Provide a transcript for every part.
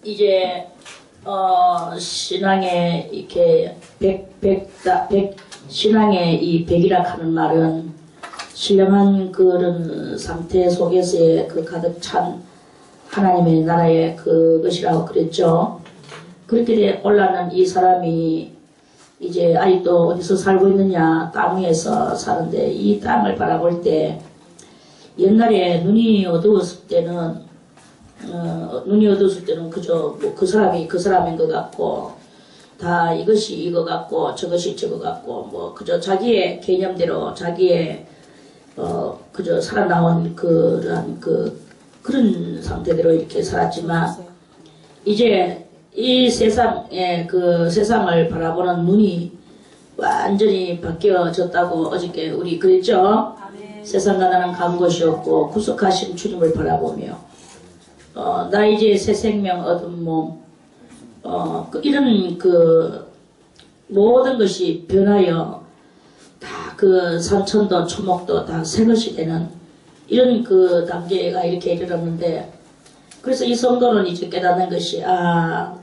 이제 신앙의 이렇게 신앙의 이 백이라 하는 말은 신령한 그런 상태 속에서의 그 가득 찬 하나님의 나라의 그것이라고 그랬죠. 그렇게 올라는 이 사람이 이제 아직도 어디서 살고 있느냐, 땅 위에서 사는데, 이 땅을 바라볼 때 옛날에 눈이 어두웠을 때는 그저 뭐 그 사람이 그 사람인 것 같고, 다 이것이 이거 같고 저것이 저거 같고, 뭐 그저 자기의 개념대로 자기의 그저 살아나온 그런 상태대로 이렇게 살았지만, 이제 이 세상에 그 세상을 바라보는 눈이 완전히 바뀌어졌다고 어저께 우리 그랬죠. 세상과 나는 간 곳이 없고 구속하신 주님을 바라보며 나 이제 새 생명 얻은 몸, 이런 그 모든 것이 변하여 다 그 산천도 초목도 다 새것이 되는 이런 그 단계가 이렇게 이르렀는데, 그래서 이 성도는 이제 깨닫는 것이,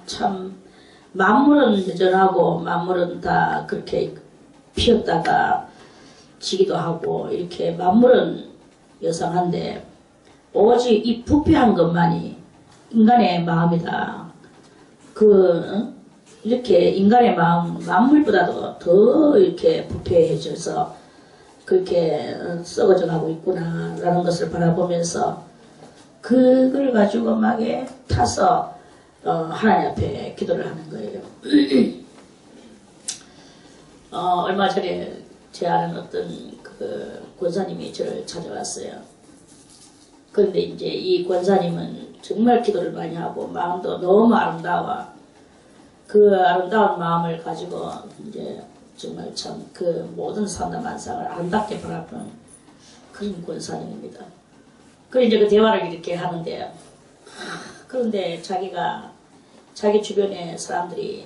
참 만물은 여전하고 만물은 다 그렇게 피었다가 지기도 하고 이렇게 만물은 여상한데 오직 이 부패한 것만이 인간의 마음이다. 이렇게 인간의 마음, 만물보다도 더 이렇게 부패해져서 그렇게 썩어져 가고 있구나 라는 것을 바라보면서 그걸 가지고 막에 타서 하나님 앞에 기도를 하는 거예요. 얼마 전에 제 아는 어떤 그 권사님이 저를 찾아왔어요. 그런데 이제 이 권사님은 정말 기도를 많이 하고 마음도 너무 아름다워. 그 아름다운 마음을 가지고 이제 정말 참 그 모든 상담한상을 아름답게 바라보는 그런 권사님입니다. 그래 이제 그 대화를 이렇게 하는데, 그런데 자기가 자기 주변의 사람들이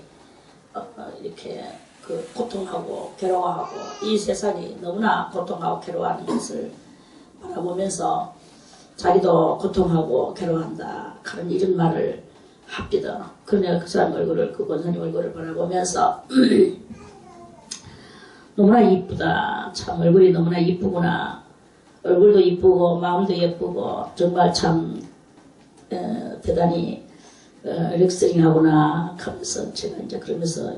이렇게 그 고통하고 괴로워하고 이 세상이 너무나 고통하고 괴로워하는 것을 바라보면서 자기도 고통하고 괴로워한다 하는 이런 말을 합디다. 그러니까 그 사람 얼굴을, 그 권사님 얼굴을 바라보면서 너무나 이쁘다. 참 얼굴이 너무나 이쁘구나. 얼굴도 이쁘고 마음도 예쁘고 정말 참 대단히 렉스링하구나 하면서 제가 이제 그러면서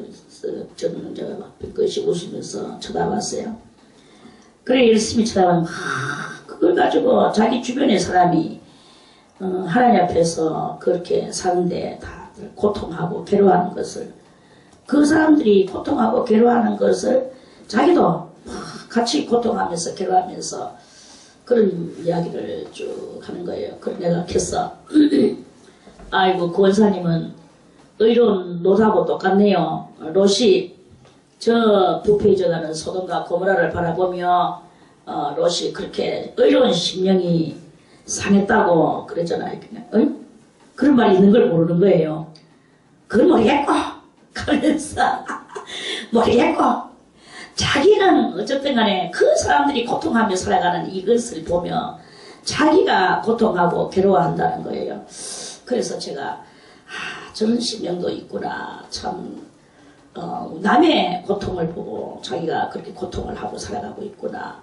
저는 이제 빙긋이 웃으면서 쳐다봤어요. 그래 열심히 쳐다보면 그걸 가지고 자기 주변의 사람이 하나님 앞에서 그렇게 사는데 다들 고통하고 괴로워하는 것을, 그 사람들이 고통하고 괴로워하는 것을 자기도 같이 고통하면서 괴로워하면서 그런 이야기를 쭉 하는 거예요. 그래서 내가 켰어. 아이고 그 원사님은 의로운 롯하고 똑같네요. 롯이 저 부패해져가는 소돔과 고모라를 바라보며 롯이 그렇게 의로운 심령이 상했다고 그랬잖아요. 그런 말이 있는 걸 모르는 거예요. 그걸 모르겠고 그래서 모르겠고 자기는 어쨌든 간에 그 사람들이 고통하며 살아가는 이것을 보며 자기가 고통하고 괴로워한다는 거예요. 그래서 제가 저런 심령도 있구나. 참 남의 고통을 보고 자기가 그렇게 고통을 하고 살아가고 있구나.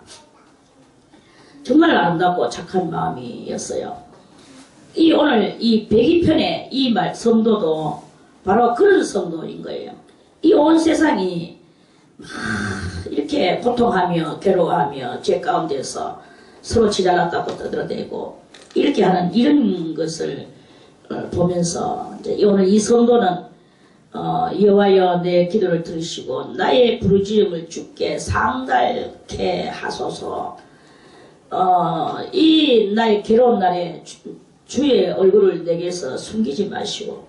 정말 아름답고 착한 마음이었어요. 오늘 이 102편의 이 말 성도도 바로 그런 성도인 거예요. 이 온 세상이 이렇게 고통하며 괴로워하며 죄 가운데서 서로 지잘났다고 떠들어대고 이렇게 하는 이런 것을 보면서 이제 오늘 이 성도는 여호와여 내 기도를 들으시고 나의 부르짖음을 주께 상달케 하소서. 이 나의 괴로운 날에 주의 얼굴을 내게서 숨기지 마시고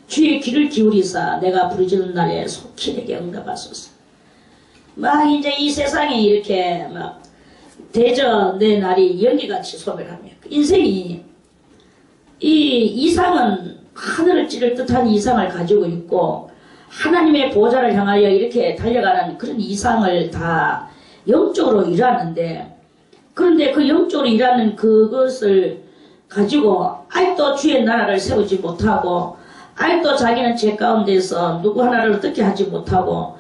주의 귀를 기울이사 내가 부르짖는 날에 속히 내게 응답하소서. 막 이제 이 세상에 이렇게 막 대저 내 날이 연기같이 소멸하며 인생이 이 이상은 하늘을 찌를 듯한 이상을 가지고 있고 하나님의 보좌를 향하여 이렇게 달려가는 그런 이상을 다 영적으로 일하는데, 그런데 그 영적으로 일하는 그것을 가지고 아직도 주의 나라를 세우지 못하고 아직도 자기는 죄 가운데서 누구 하나를 어떻게 하지 못하고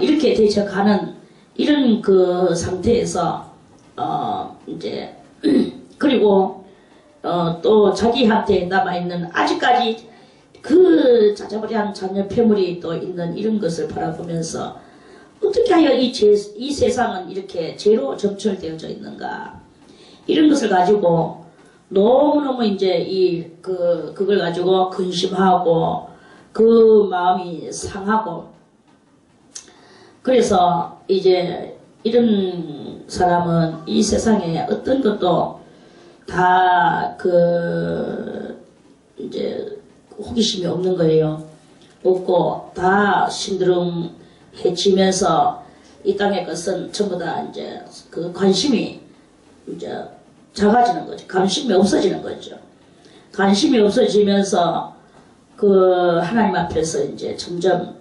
이렇게 대적하는 이런 그 상태에서 이제 그리고 또 자기한테 남아있는 아직까지 그 자자버리한 자녀 패물이 또 있는 이런 것을 바라보면서 어떻게 하여 이 세상은 이렇게 죄로 점철되어져 있는가 이런 것을 가지고 너무너무 이제 그걸 가지고 근심하고 그 마음이 상하고 그래서 이제 이런 사람은 이 세상에 어떤 것도 다 이제 호기심이 없는 거예요. 없고 다 신드름해지면서 이 땅의 것은 전부 다 이제 그 관심이 이제 작아지는 거죠. 관심이 없어지는 거죠. 관심이 없어지면서 그 하나님 앞에서 이제 점점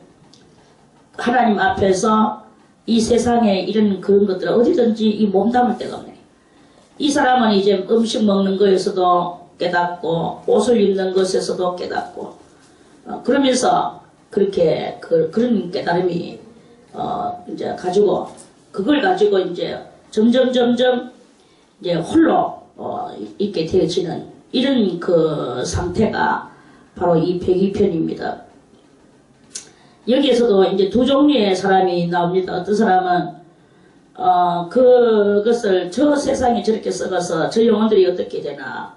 하나님 앞에서 이 세상에 이런 그런 것들을 어디든지 이 몸담을 데가 없네. 이 사람은 이제 음식 먹는 거에서도 깨닫고 옷을 입는 것에서도 깨닫고 그러면서 그렇게 그런 깨달음이 이제 가지고 그걸 가지고 이제 점점 이제 홀로 있게 되어지는 이런 그 상태가 바로 이 102편입니다. 여기에서도 이제 두 종류의 사람이 나옵니다. 어떤 사람은 그것을 저 세상에 저렇게 썩어서 저 영혼들이 어떻게 되나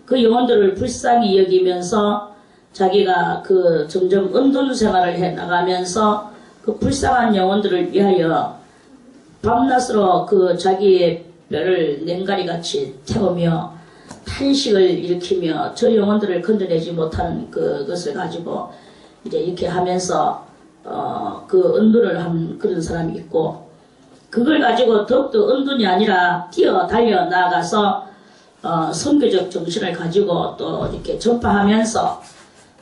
그 영혼들을 불쌍히 여기면서 자기가 그 점점 은둔 생활을 해 나가면서 그 불쌍한 영혼들을 위하여 밤낮으로 그 자기의 뼈를 냉가리같이 태우며 탄식을 일으키며 저 영혼들을 건져내지 못하는 그것을 가지고 이제 이렇게 하면서 그 은둔을 한 그런 사람이 있고 그걸 가지고 더욱더 은둔이 아니라 뛰어달려 나아가서 선교적 정신을 가지고 또 이렇게 전파하면서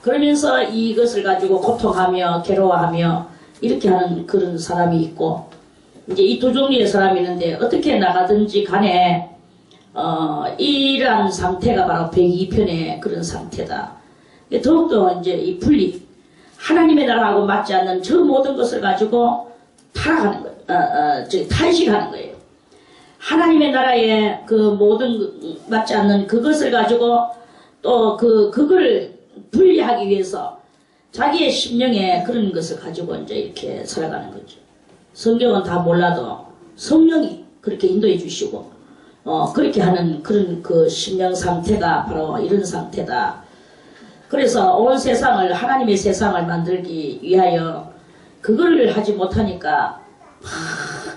그러면서 이것을 가지고 고통하며 괴로워하며 이렇게 하는 그런 사람이 있고 이제 이 두 종류의 사람이 있는데 어떻게 나가든지 간에 이러한 상태가 바로 102편의 그런 상태다. 더욱더 이제 이 분리 하나님의 나라하고 맞지 않는 저 모든 것을 가지고 타락하는 거예요. 탄식하는 거예요. 하나님의 나라에 그 모든 맞지 않는 그것을 가지고 또 그걸 분리하기 위해서 자기의 심령에 그런 것을 가지고 이제 이렇게 살아가는 거죠. 성경은 다 몰라도 성령이 그렇게 인도해 주시고 그렇게 하는 그런 그 심령 상태가 바로 이런 상태다. 그래서 온 세상을 하나님의 세상을 만들기 위하여 그걸 하지 못하니까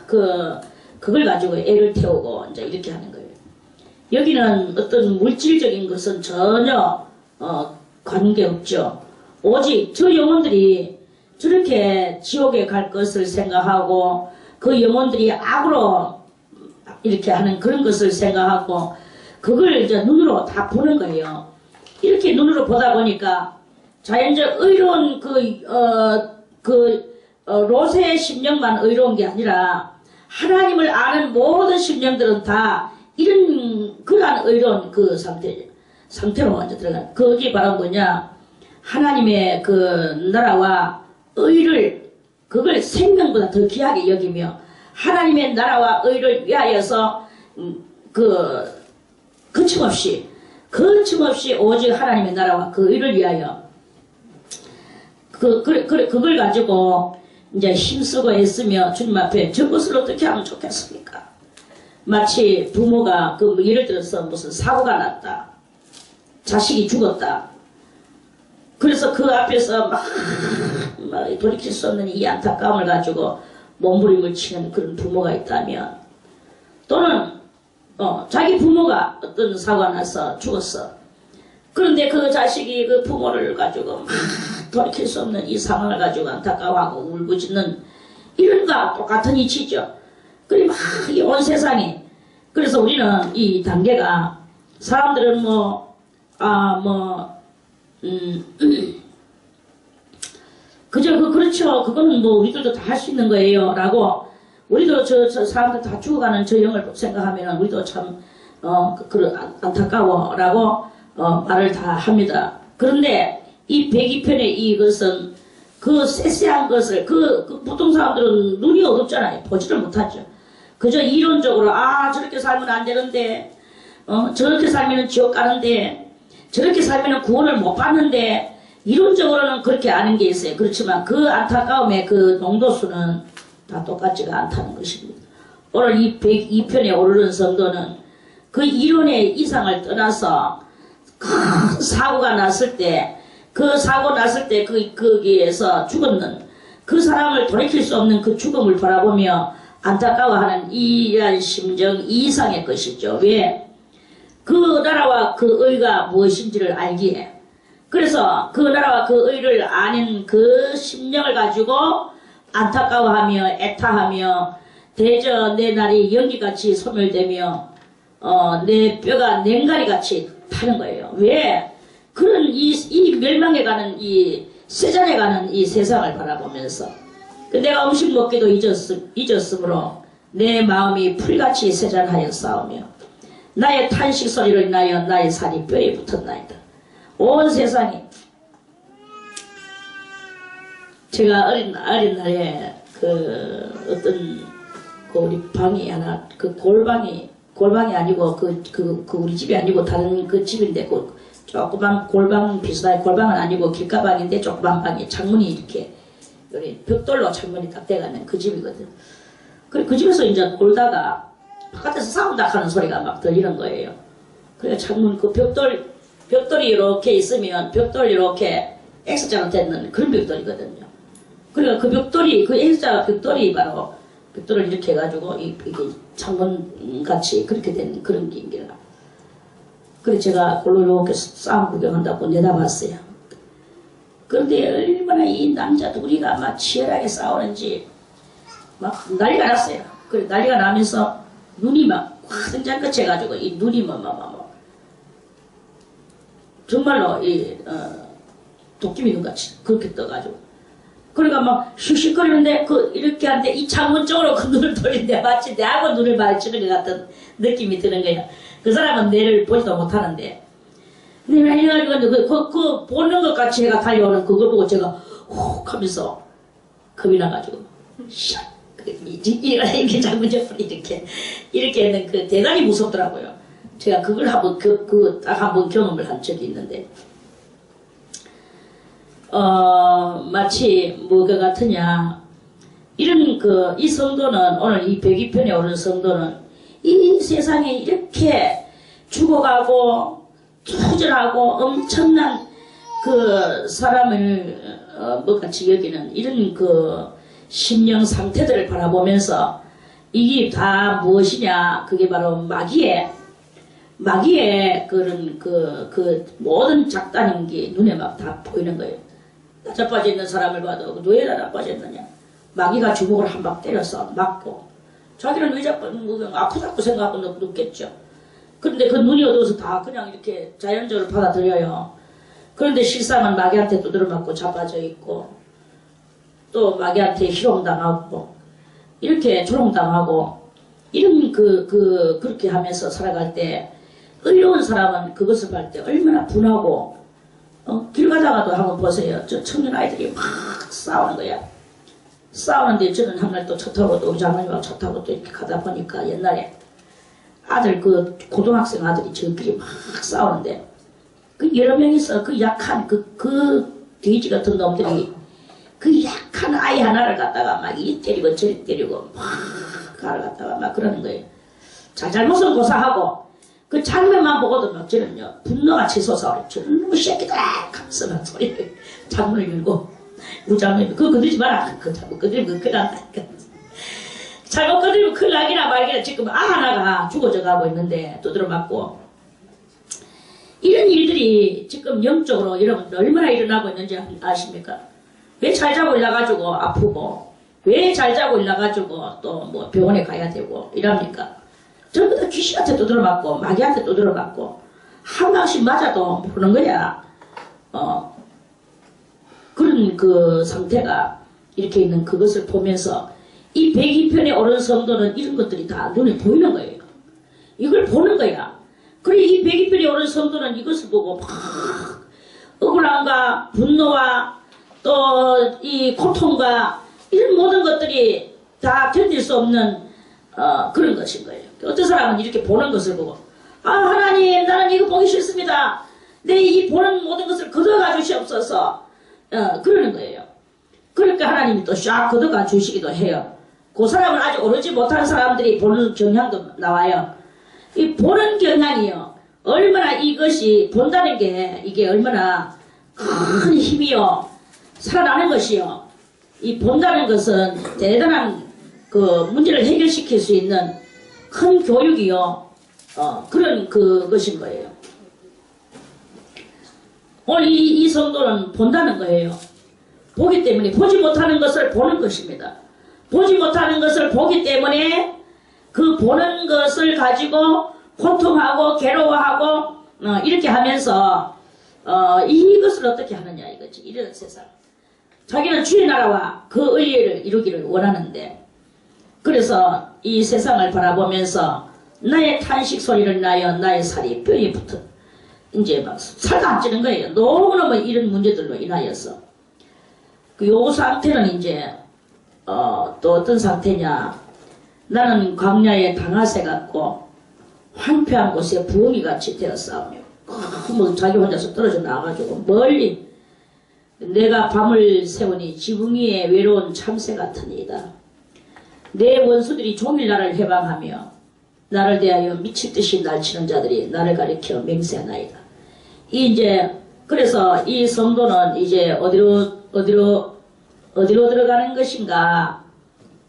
그걸 가지고 애를 태우고 이제 이렇게 하는 거예요. 여기는 어떤 물질적인 것은 전혀 관계없죠. 오직 저 영혼들이 저렇게 지옥에 갈 것을 생각하고 그 영혼들이 악으로 이렇게 하는 그런 것을 생각하고 그걸 이제 눈으로 다 보는 거예요. 이렇게 눈으로 보다 보니까 자연적 의로운 롯의 심령만 의로운 게 아니라 하나님을 아는 모든 심령들은 다 이런 그러한 의로운 그 상태로 먼저 들어가는 그게 바로 뭐냐 하나님의 그 나라와 의를 그걸 생명보다 더 귀하게 여기며 하나님의 나라와 의를 위하여서 거침없이 오직 하나님의 나라와 그 의를 위하여 그걸 가지고 이제 힘쓰고 애쓰며 주님 앞에 저것을 어떻게 하면 좋겠습니까? 마치 부모가 예를 들어서 무슨 사고가 났다. 자식이 죽었다. 그래서 그 앞에서 막 돌이킬 수 없는 이 안타까움을 가지고 몸부림을 치는 그런 부모가 있다면 또는 자기 부모가 어떤 사고가 나서 죽었어. 그런데 그 자식이 그 부모를 가지고 막 돌이킬 수 없는 이 상황을 가지고 안타까워하고 울부짖는 이런 거와 똑같은 이치죠. 그리고 막 온 세상이 그래서 우리는 이 단계가 사람들은 그렇죠. 그거는 우리들도 다 할 수 있는 거예요. 라고, 우리도 저 사람들 다 죽어가는 저 영을 생각하면 우리도 참, 안타까워. 라고, 말을 다 합니다. 그런데 이 102편의 이것은 그 세세한 것을 그 보통 사람들은 눈이 어둡잖아요. 보지를 못하죠. 그저 이론적으로 저렇게 살면 안 되는데 저렇게 살면 지옥 가는데 저렇게 살면 구원을 못 받는데 이론적으로는 그렇게 아는 게 있어요. 그렇지만 그 안타까움의 그 농도수는 다 똑같지가 않다는 것입니다. 오늘 이 102편에 오르는 성도는 그 이론의 이상을 떠나서 큰 사고가 났을 때 그 사고 났을 때 거기에서 죽었는 그 사람을 돌이킬 수 없는 그 죽음을 바라보며 안타까워하는 이러한 심정 이상의 것이죠. 왜? 그 나라와 그 의가 무엇인지를 알기에 그래서 그 나라와 그 의를 아는 그 심령을 가지고 안타까워하며 애타하며 대저 내 날이 연기같이 소멸되며 내 뼈가 냉가리같이 타는 거예요. 왜? 그런 이 멸망해가는 이 세잔해가는 이 세상을 바라보면서 내가 음식 먹기도 잊었으므로 내 마음이 풀같이 세잔하여 싸우며 나의 탄식 소리로 인하여 나의 살이 뼈에 붙었나이다. 온 세상이 제가 어린 날에 그 어떤 그 우리 방이 하나 그 골방이 아니고 그 우리 집이 아니고 다른 그 집인데 그 조그만 골방 비슷하게 골방은 아니고 길가방인데 조그만 방에 창문이 이렇게 여기 벽돌로 창문이 딱 돼가는 그 집이거든. 그래 그 집에서 이제 놀다가 바깥에서 싸운다 하는 소리가 막 들리는 거예요. 그래 창문 그 벽돌이 이렇게 있으면 벽돌이 이렇게 X자로 되는 그런 벽돌이거든요. 그러니까 그 벽돌이 그 X자 벽돌이 바로 벽돌을 이렇게 해가지고 이게 창문 같이 그렇게 된 그런 게입니다. 그래 제가 골로 이렇게 싸움 구경한다고 내다봤어요. 그런데 얼마나 이 남자 둘이가 막 치열하게 싸우는지 막 난리가 났어요. 그래 난리가 나면서 눈이 막 화등잔 끝 해가지고 이 눈이 뭐 정말로 도끼미 눈같이 그렇게 떠가지고 그러니까 막 슉슉거리는데 이렇게 하는데 이 창문 쪽으로 그 눈을 돌리는데 마치 내하고 눈을 마주치는 것 같은 느낌이 드는 거예요. 그 사람은 내를 보지도 못하는데 내가 이래가지고 그 보는 것 같이 해가 달려오는 그걸 보고 제가 훅 하면서 겁이 나가지고 샥 이렇게 창문 옆으로 이렇게 했는 그 대단히 무섭더라고요. 제가 그걸 한번 딱 한번 경험을 한 적이 있는데 마치 뭐가 같으냐 이런 이 성도는 오늘 이 102편에 오른 성도는 이 세상에 이렇게 죽어가고 투절하고 엄청난 그 사람을 뭐같이 여기는 이런 그 심령 상태들을 바라보면서 이게 다 무엇이냐 그게 바로 마귀의 그런 그 모든 작다는 게 눈에 막 다 보이는 거예요. 나자빠져 있는 사람을 봐도 왜 나자빠져 있느냐 마귀가 주먹을 한 방 때려서 맞고 자기는 왜 자꾸 아프다고 생각하고 눕겠죠. 그런데 그 눈이 어두워서 다 그냥 이렇게 자연적으로 받아들여요. 그런데 실상은 마귀한테 두드려 맞고 자빠져 있고 또 마귀한테 희롱당하고 이렇게 조롱당하고 이런 그렇게 하면서 살아갈 때 의로운 사람은 그것을 볼 때 얼마나 분하고 길 가다가도 한번 보세요. 저 청년 아이들이 막 싸우는 거야. 싸우는데 저는 한날 또 차 타고 또 우리 장모님하고 차 타고 또 이렇게 가다 보니까 옛날에 아들 그 고등학생 아들이 저끼리 막 싸우는데 그 여러 명이서 그 약한 그 돼지 같은 놈들이 그 약한 아이 하나를 갖다가 막 이 때리고 저리 때리고 막 가를 갖다가 막 그러는 거예요. 잘못은 고사하고 그 장면만 보고도 막 저는요 분노가 치솟아오르죠. 저런 새끼들아 하면서 막 소리를 장문을 밀고 우리 장모님이 그거 건드리지 마라. 그거 자꾸 건드리면 큰일 난다니까. 잘못 건드리면 큰일 나기나 말기나 지금 하나가 죽어져 가고 있는데 두드려 맞고 이런 일들이 지금 영적으로 여러분들 얼마나 일어나고 있는지 아십니까? 왜 잘 자고 일어나가지고 아프고 왜 잘 자고 일어나가지고 또 뭐 병원에 가야 되고 이럽니까? 전부 다 귀신한테 두드려 맞고 마귀한테 두드려 맞고 한 방씩 맞아도 모르는 거야. 그런 그 상태가 이렇게 있는 그것을 보면서 이 102편에 오른 성도는 이런 것들이 다 눈에 보이는 거예요. 이걸 보는 거야. 그래 이 102편에 오른 성도는 이것을 보고 막 억울함과 분노와 또 이 고통과 이런 모든 것들이 다 견딜 수 없는 그런 것인 거예요. 어떤 사람은 이렇게 보는 것을 보고 하나님 나는 이거 보기 싫습니다. 내 이 보는 모든 것을 걷어가 주시옵소서 그러는 거예요. 그러니까 하나님이 또 쫙 걷어가 주시기도 해요. 그 사람은 아직 오르지 못한 사람들이 보는 경향도 나와요. 이 보는 경향이요. 얼마나 이것이 본다는 게 이게 얼마나 큰 힘이요. 살아나는 것이요. 이 본다는 것은 대단한 그 문제를 해결시킬 수 있는 큰 교육이요. 그런 그것인 거예요. 오늘 이 성도는 본다는 거예요. 보기 때문에 보지 못하는 것을 보는 것입니다. 보지 못하는 것을 보기 때문에 그 보는 것을 가지고 고통하고 괴로워하고 이렇게 하면서 이것을 어떻게 하느냐 이거지. 이런 세상. 자기는 주의 나라와 그 의를 이루기를 원하는데 그래서 이 세상을 바라보면서 나의 탄식 소리를 나여 나의 살이 뼈에 붙어 이제 막 살도 안 찌는 거예요. 너무너무 이런 문제들로 인하여서 요 상태는 이제 또 어떤 상태냐. 나는 광야에 당하새 같고 황폐한 곳에 부엉이같이 되어 싸우며 뭐 자기 혼자서 떨어져 나와가지고 멀리 내가 밤을 세우니 지붕 위에 외로운 참새 같으니이다. 내 원수들이 종일 나를 해방하며 나를 대하여 미칠듯이 날치는 자들이 나를 가리켜 맹세하나이다. 이제 그래서 이 성도는 이제 어디로 들어가는 것인가?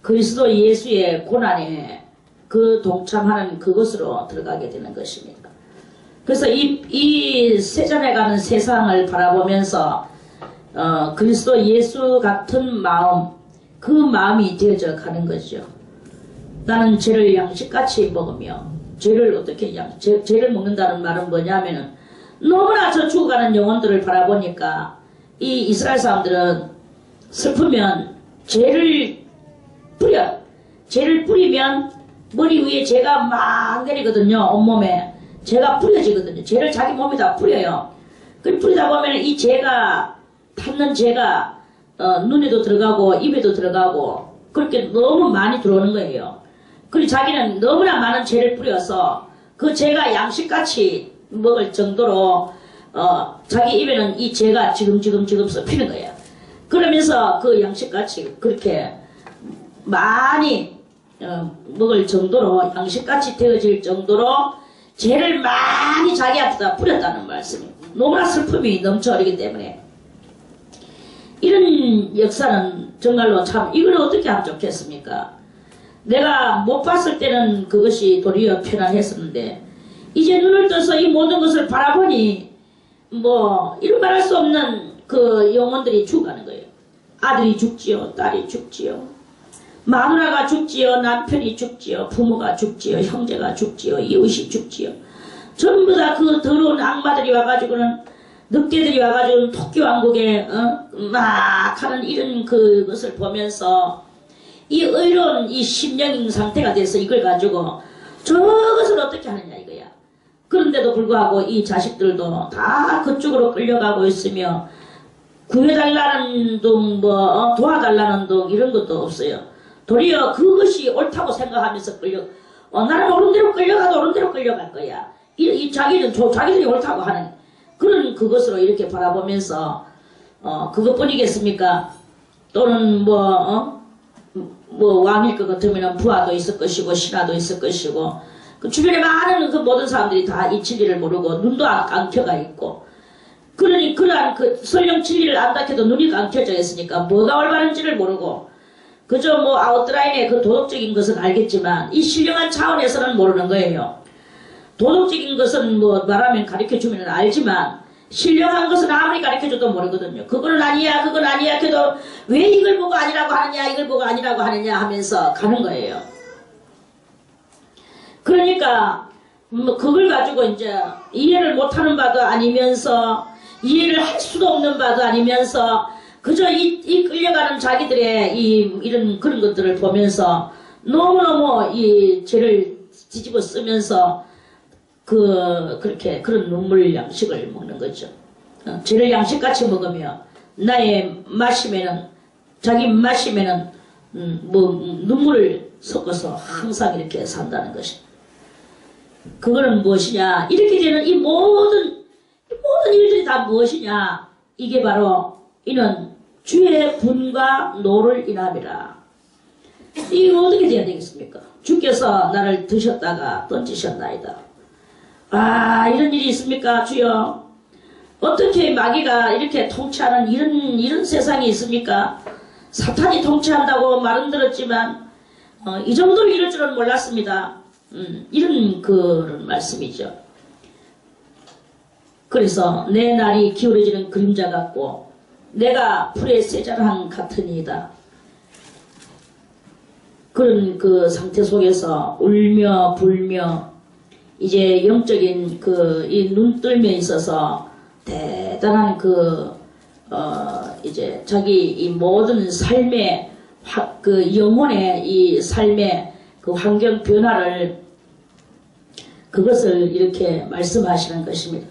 그리스도 예수의 고난에 그 동참하는 그것으로 들어가게 되는 것입니다. 그래서 이 세잔에 가는 세상을 바라보면서 그리스도 예수 같은 마음, 그 마음이 되어져 가는 거죠. 나는 죄를 양식같이 먹으며 죄를 어떻게 죄를 먹는다는 말은 뭐냐면은 너무나 저 죽어가는 영혼들을 바라보니까 이 이스라엘 사람들은 슬프면 죄를 뿌려. 죄를 뿌리면 머리 위에 죄가 막 내리거든요. 온몸에 죄가 뿌려지거든요. 죄를 자기 몸에다 뿌려요. 그 뿌리다 보면 이 죄가 탔는 죄가 눈에도 들어가고 입에도 들어가고 그렇게 너무 많이 들어오는 거예요. 그리고 자기는 너무나 많은 죄를 뿌려서 그 죄가 양식같이 먹을 정도로 자기 입에는 이 죄가 지금 썩히는 거예요. 그러면서 그 양식같이 그렇게 많이 먹을 정도로 양식같이 되어질 정도로 죄를 많이 자기한테다 뿌렸다는 말씀입니다. 너무나 슬픔이 넘쳐흐르기 때문에 이런 역사는 정말로 참 이걸 어떻게 하면 좋겠습니까? 내가 못 봤을 때는 그것이 도리어 편안했었는데 이제 눈을 떠서 이 모든 것을 바라보니 뭐 이런 말할 수 없는 그 영혼들이 죽어가는 거예요. 아들이 죽지요, 딸이 죽지요, 마누라가 죽지요, 남편이 죽지요, 부모가 죽지요, 형제가 죽지요, 이웃이 죽지요. 전부 다 그 더러운 악마들이 와가지고는 늑대들이 와가지고 토끼왕국에 막 하는 이런 그것을 보면서 이 의로운 이 심령인 상태가 돼서 이걸 가지고 저것을 어떻게 하느냐 이거야. 그런데도 불구하고 이 자식들도 다 그쪽으로 끌려가고 있으며 구해달라는 둥 뭐 도와달라는 둥 이런 것도 없어요. 도리어 그것이 옳다고 생각하면서 나는 옳은 대로 끌려가도 옳은 대로 끌려갈 거야. 자기들이 옳다고 하는 그런 그것으로 이렇게 바라보면서 그것뿐이겠습니까? 또는 뭐 왕일 것 같으면 부하도 있을 것이고 신하도 있을 것이고 그 주변에 많은 그 모든 사람들이 다 이 진리를 모르고 눈도 깡켜가 있고 그러니 그러한 그 설령 진리를 안다 해도 눈이 깡켜져 있으니까 뭐가 올바른지를 모르고 그저 뭐 아웃라인의 그 도덕적인 것은 알겠지만 이 신령한 차원에서는 모르는 거예요. 도덕적인 것은 뭐 말하면 가르쳐주면 알지만 신령한 것은 아무리 가르쳐줘도 모르거든요. 그거는 아니야 그건 아니야 해도 왜 이걸 보고 아니라고 하느냐 이걸 보고 아니라고 하느냐 하면서 가는 거예요. 그러니까 뭐 그걸 가지고 이제 이해를 못하는 바도 아니면서 이해를 할 수도 없는 바도 아니면서 그저 이 끌려가는 자기들의 이런 그런 것들을 보면서 너무너무 이 죄를 뒤집어 쓰면서 그렇게 그런 눈물 양식을 먹는 거죠. 죄를 양식같이 먹으며 나의 마시면은 자기 마시면은 뭐 눈물을 섞어서 항상 이렇게 산다는 것이. 그거는 무엇이냐? 이렇게 되는 이 모든 일들이 다 무엇이냐? 이게 바로 이는 주의 분과 노를 인함이라. 이거 어떻게 돼야 되겠습니까? 주께서 나를 드셨다가 던지셨나이다. 아, 이런 일이 있습니까, 주여? 어떻게 마귀가 이렇게 통치하는 이런 세상이 있습니까? 사탄이 통치한다고 말은 들었지만 이 정도로 이럴 줄은 몰랐습니다. 이런 그런 말씀이죠. 그래서 내 날이 기울어지는 그림자 같고 내가 풀의 세자랑 같으니이다. 그런 그 상태 속에서 울며 불며 이제 영적인 그 이 눈뜰에 있어서 대단한 이제 자기 이 모든 삶의 그 영혼의 이 삶의 그 환경 변화를 그것을 이렇게 말씀하시는 것입니다.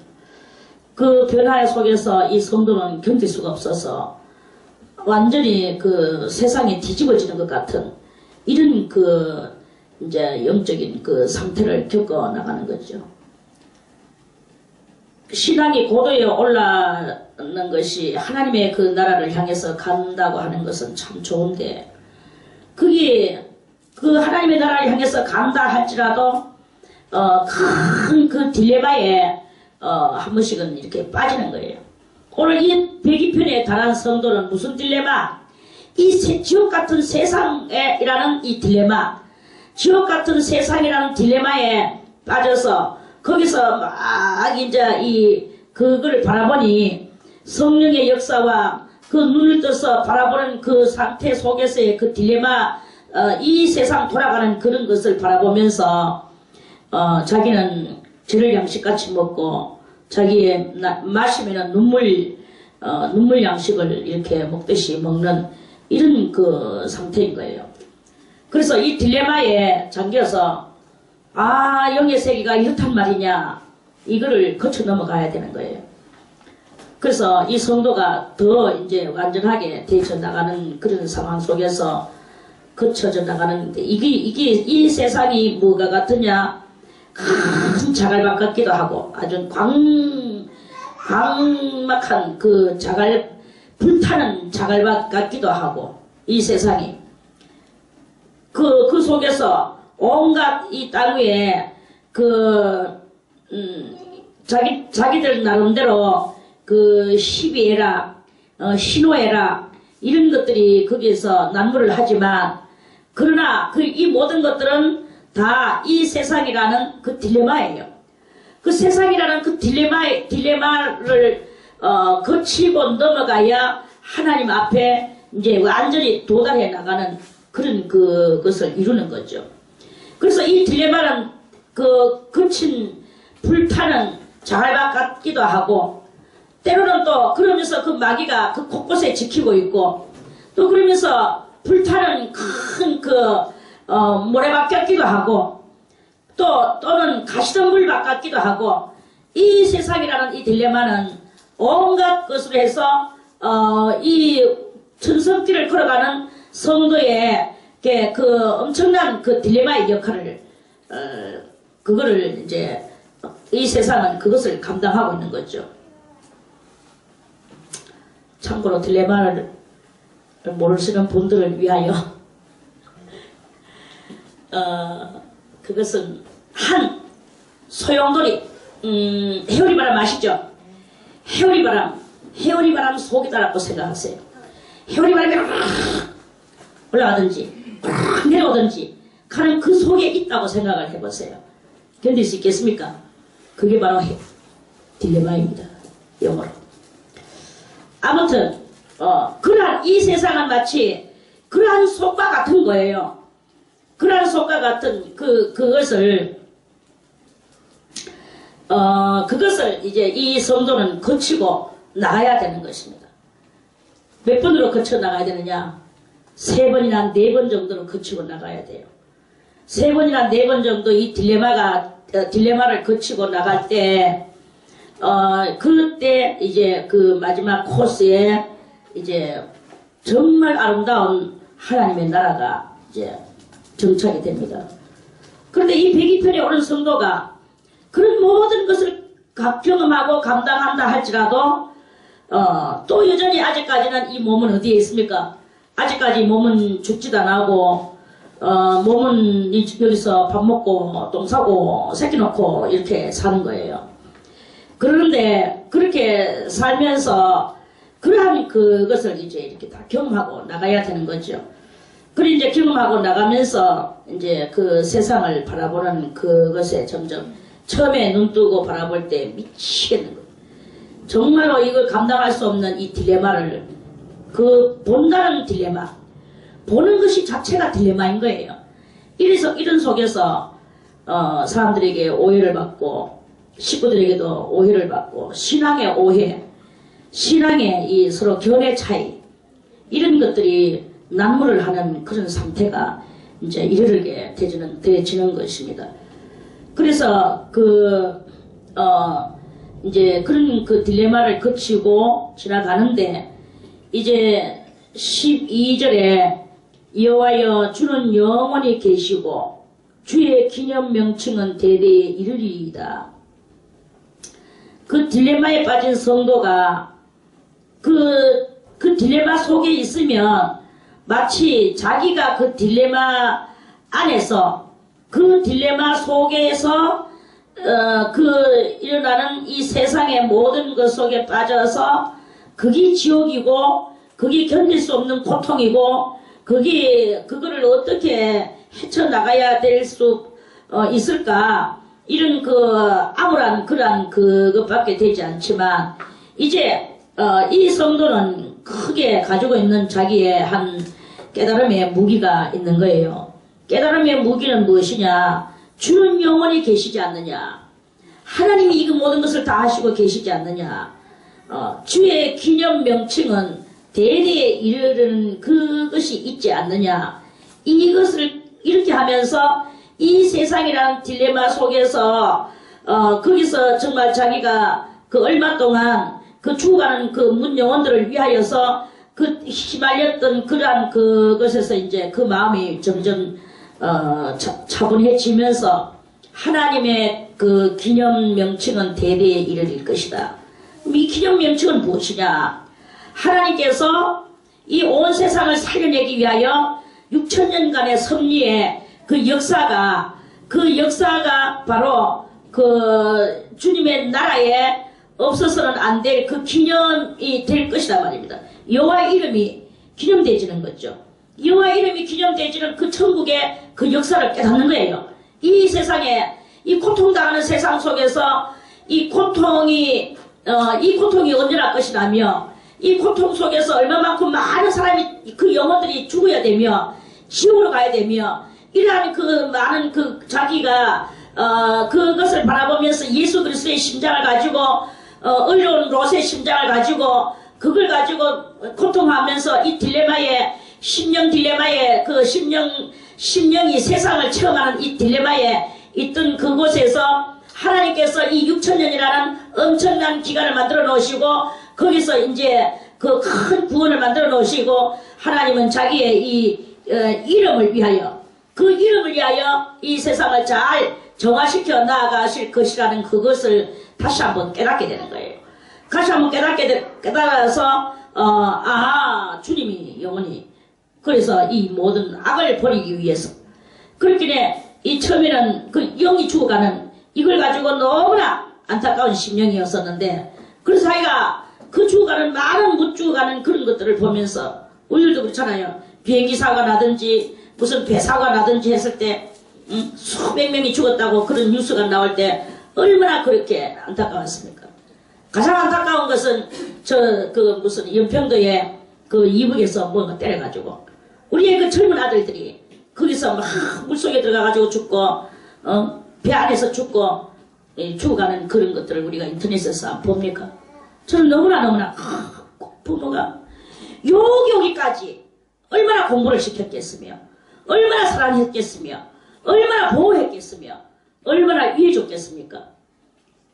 그 변화 속에서 이 성도는 견딜 수가 없어서 완전히 그 세상이 뒤집어지는 것 같은 이런 그 이제 영적인 그 상태를 겪어 나가는 거죠. 신앙이 고도에 올라가는 것이 하나님의 그 나라를 향해서 간다고 하는 것은 참 좋은데 그게 그 하나님의 나라를 향해서 간다 할지라도 큰 그 딜레마에 한 번씩은 이렇게 빠지는 거예요. 오늘 이 102편에 달한 성도는 무슨 딜레마? 이 지옥 같은 세상이라는 이 딜레마, 지옥 같은 세상이라는 딜레마에 빠져서 거기서 막 이제 그거를 바라보니 성령의 역사와 그 눈을 떠서 바라보는 그 상태 속에서의 그 딜레마, 이 세상 돌아가는 그런 것을 바라보면서 자기는 죄를 양식같이 먹고 자기의 마시면은 눈물 양식을 이렇게 먹듯이 먹는 이런 그 상태인 거예요. 그래서 이 딜레마에 잠겨서 영의 세계가 이렇단 말이냐 이거를 거쳐 넘어가야 되는 거예요. 그래서 이 성도가 더 이제 완전하게 되쳐 나가는 그런 상황 속에서 거쳐져 나가는데 이 세상이 뭐가 같으냐? 큰 자갈밭 같기도 하고 아주 광막한 그 불타는 자갈밭 같기도 하고 이 세상이 그 속에서 온갖 이 땅 위에 자기들 나름대로 그 시비애락, 신호애락 이런 것들이 거기에서 난무를 하지만 그러나 이 모든 것들은 다 이 세상이라는 그 딜레마예요. 그 세상이라는 그 딜레마를 거치고 넘어가야 하나님 앞에 이제 완전히 도달해 나가는 그런 그것을 이루는 거죠. 그래서 이 딜레마는 그 거친 불타는 자갈밭 같기도 하고 때로는 또 그러면서 그 마귀가 그 곳곳에 지키고 있고 또 그러면서 불타는 큰 모래밭 같기도 하고 또는 가시덤불 밭 같기도 하고 이 세상이라는 이 딜레마는 온갖 것으로 해서 이 천성길을 걸어가는 성도의 그 엄청난 그 딜레마의 역할을 그거를 이제 이 세상은 그것을 감당하고 있는 거죠. 참고로 딜레마를 모르시는 분들을 위하여 그것은 한 소용돌이 해오리바람 아시죠? 해오리바람 속이다라고 생각하세요. 해오리바람이 올라가든지 내려오든지 가는 그 속에 있다고 생각을 해보세요. 견딜 수 있겠습니까? 그게 바로 딜레마입니다. 영어로. 아무튼 그러한 이 세상은 마치 그러한 속과 같은 거예요. 그러한 속과 같은 그것을 이제 이 성도는 거치고 나가야 되는 것입니다. 몇 번으로 거쳐 나가야 되느냐? 3번이나 4번 정도로 거치고 나가야 돼요. 3번이나 4번 정도 이 딜레마를 거치고 나갈 때 그때 이제 그 마지막 코스에 이제 정말 아름다운 하나님의 나라가 이제 정착이 됩니다. 그런데 이 102편에 오른 성도가 그런 모든 것을 경험하고 감당한다 할지라도 또 여전히 아직까지는 이 몸은 어디에 있습니까? 아직까지 몸은 죽지도 않고 몸은 여기서 밥 먹고 똥 싸고 새끼 놓고 이렇게 사는 거예요. 그런데 그렇게 살면서 그러한 그것을 이제 이렇게 다 경험하고 나가야 되는 거죠. 그리고 이제 경험하고 나가면서 이제 그 세상을 바라보는 그것에 점점 처음에 눈 뜨고 바라볼 때 미치겠는 거예요. 정말로 이걸 감당할 수 없는 이 딜레마를 그 본다는 딜레마, 보는 것이 자체가 딜레마인 거예요. 이래서 이런 속에서 사람들에게 오해를 받고 식구들에게도 오해를 받고 신앙의 오해, 신앙의 이 서로 견해 차이 이런 것들이 난무를 하는 그런 상태가 이제 이르게 되어지는 것입니다. 그래서 이제 그런 그 딜레마를 거치고 지나가는데 이제 12절에 여호와여 주는 영원히 계시고 주의 기념 명칭은 대대에 이르리이다. 그 딜레마에 빠진 성도가 그 딜레마 속에 있으면 마치 자기가 그 딜레마 안에서 그 딜레마 속에서 일어나는 이 세상의 모든 것 속에 빠져서 그게 지옥이고 그게 견딜 수 없는 고통이고 그거를 어떻게 헤쳐나가야 될 수 있을까 이런 아무런 그런 그것밖에 되지 않지만 이제 이 성도는 크게 가지고 있는 자기의 한 깨달음의 무기가 있는 거예요. 깨달음의 무기는 무엇이냐? 주는 영원히 계시지 않느냐? 하나님이 이 모든 것을 다 하시고 계시지 않느냐? 주의 기념 명칭은 대대에 이르는 그것이 있지 않느냐? 이것을 이렇게 하면서 이 세상이라는 딜레마 속에서 거기서 정말 자기가 그 얼마 동안 그 죽어가는 그 문 영혼들을 위하여서 그 휘말렸던 그러한 그것에서 이제 그 마음이 점점 차분해지면서 하나님의 그 기념 명칭은 대대에 이르릴 것이다. 그럼 이 기념 명칭은 무엇이냐? 하나님께서 이 온 세상을 살려내기 위하여 6천년간의 섭리의 그 역사가 바로 그 주님의 나라에 없어서는 안 될 그 기념이 될 것이다 말입니다. 여호와의 이름이 기념되지는 거죠. 여호와의 이름이 기념되지는 그 천국의 그 역사를 깨닫는 거예요. 이 세상에 이 고통당하는 세상 속에서 이 고통이 언제나 것이라며 이 고통 속에서 얼마만큼 많은 사람이 그 영혼들이 죽어야 되며 지옥으로 가야 되며 이러한 그 많은 그 자기가 그것을 바라보면서 예수 그리스도의 심장을 가지고 어려운 롯의 심장을 가지고 그걸 가지고 고통하면서 이 딜레마에 심령 딜레마에 그 심령이 세상을 체험하는 이 딜레마에 있던 그곳에서 하나님께서 이 6천년이라는 엄청난 기간을 만들어 놓으시고 거기서 이제 그 큰 구원을 만들어 놓으시고 하나님은 자기의 이 이름을 위하여 그 이름을 위하여 이 세상을 잘 정화시켜 나아가실 것이라는 그것을 다시 한번 깨닫게 되는 거예요. 다시 한번 깨달아서 주님이 영원히 그래서 이 모든 악을 버리기 위해서 그렇게 이 처음에는 그 영이 죽어가는 이걸 가지고 너무나 안타까운 심령이었었는데 그래서 자기가 그 죽어가는 많은 못 죽어가는 그런 것들을 보면서 우리들도 그렇잖아요. 비행기 사고가 나든지 무슨 배 사고가 나든지 했을 때 수백 명이 죽었다고 그런 뉴스가 나올 때 얼마나 그렇게 안타까웠습니까? 가장 안타까운 것은 무슨 연평도에 그 이북에서 뭔가 때려가지고 우리의 그 젊은 아들들이 거기서 막 물속에 들어가가지고 죽고 배 안에서 죽어가는 그런 것들을 우리가 인터넷에서 봅니까? 저는 너무나 부모가 여기까지 얼마나 공부를 시켰겠으며 얼마나 사랑했겠으며 얼마나 보호했겠으며 얼마나 위해줬겠습니까?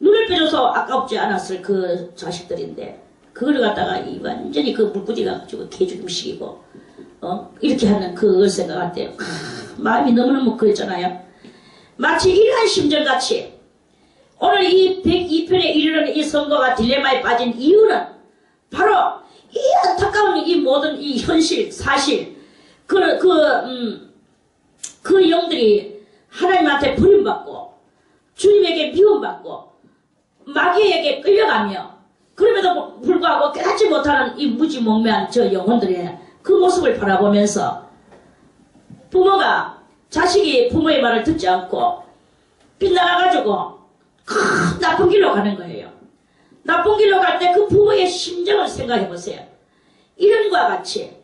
눈을 빼줘서 아깝지 않았을 그 자식들인데 그걸 갖다가 완전히 그 물구디가 가지고 개죽음식이고 이렇게 하는 그걸 생각할 때 마음이 너무너무 그랬잖아요. 마치 이러한 심정같이 오늘 이 102편에 이르는 이 성도가 딜레마에 빠진 이유는 바로 이 안타까운 이 모든 이 현실 사실 그 영들이 하나님한테 버림받고 주님에게 미움받고 마귀에게 끌려가며 그럼에도 불구하고 깨닫지 못하는 이 무지몽매한 저 영혼들의 그 모습을 바라보면서 부모가 자식이 부모의 말을 듣지 않고 빗나가가지고 큰 나쁜 길로 가는 거예요. 나쁜 길로 갈 때 그 부모의 심정을 생각해 보세요. 이런 것과 같이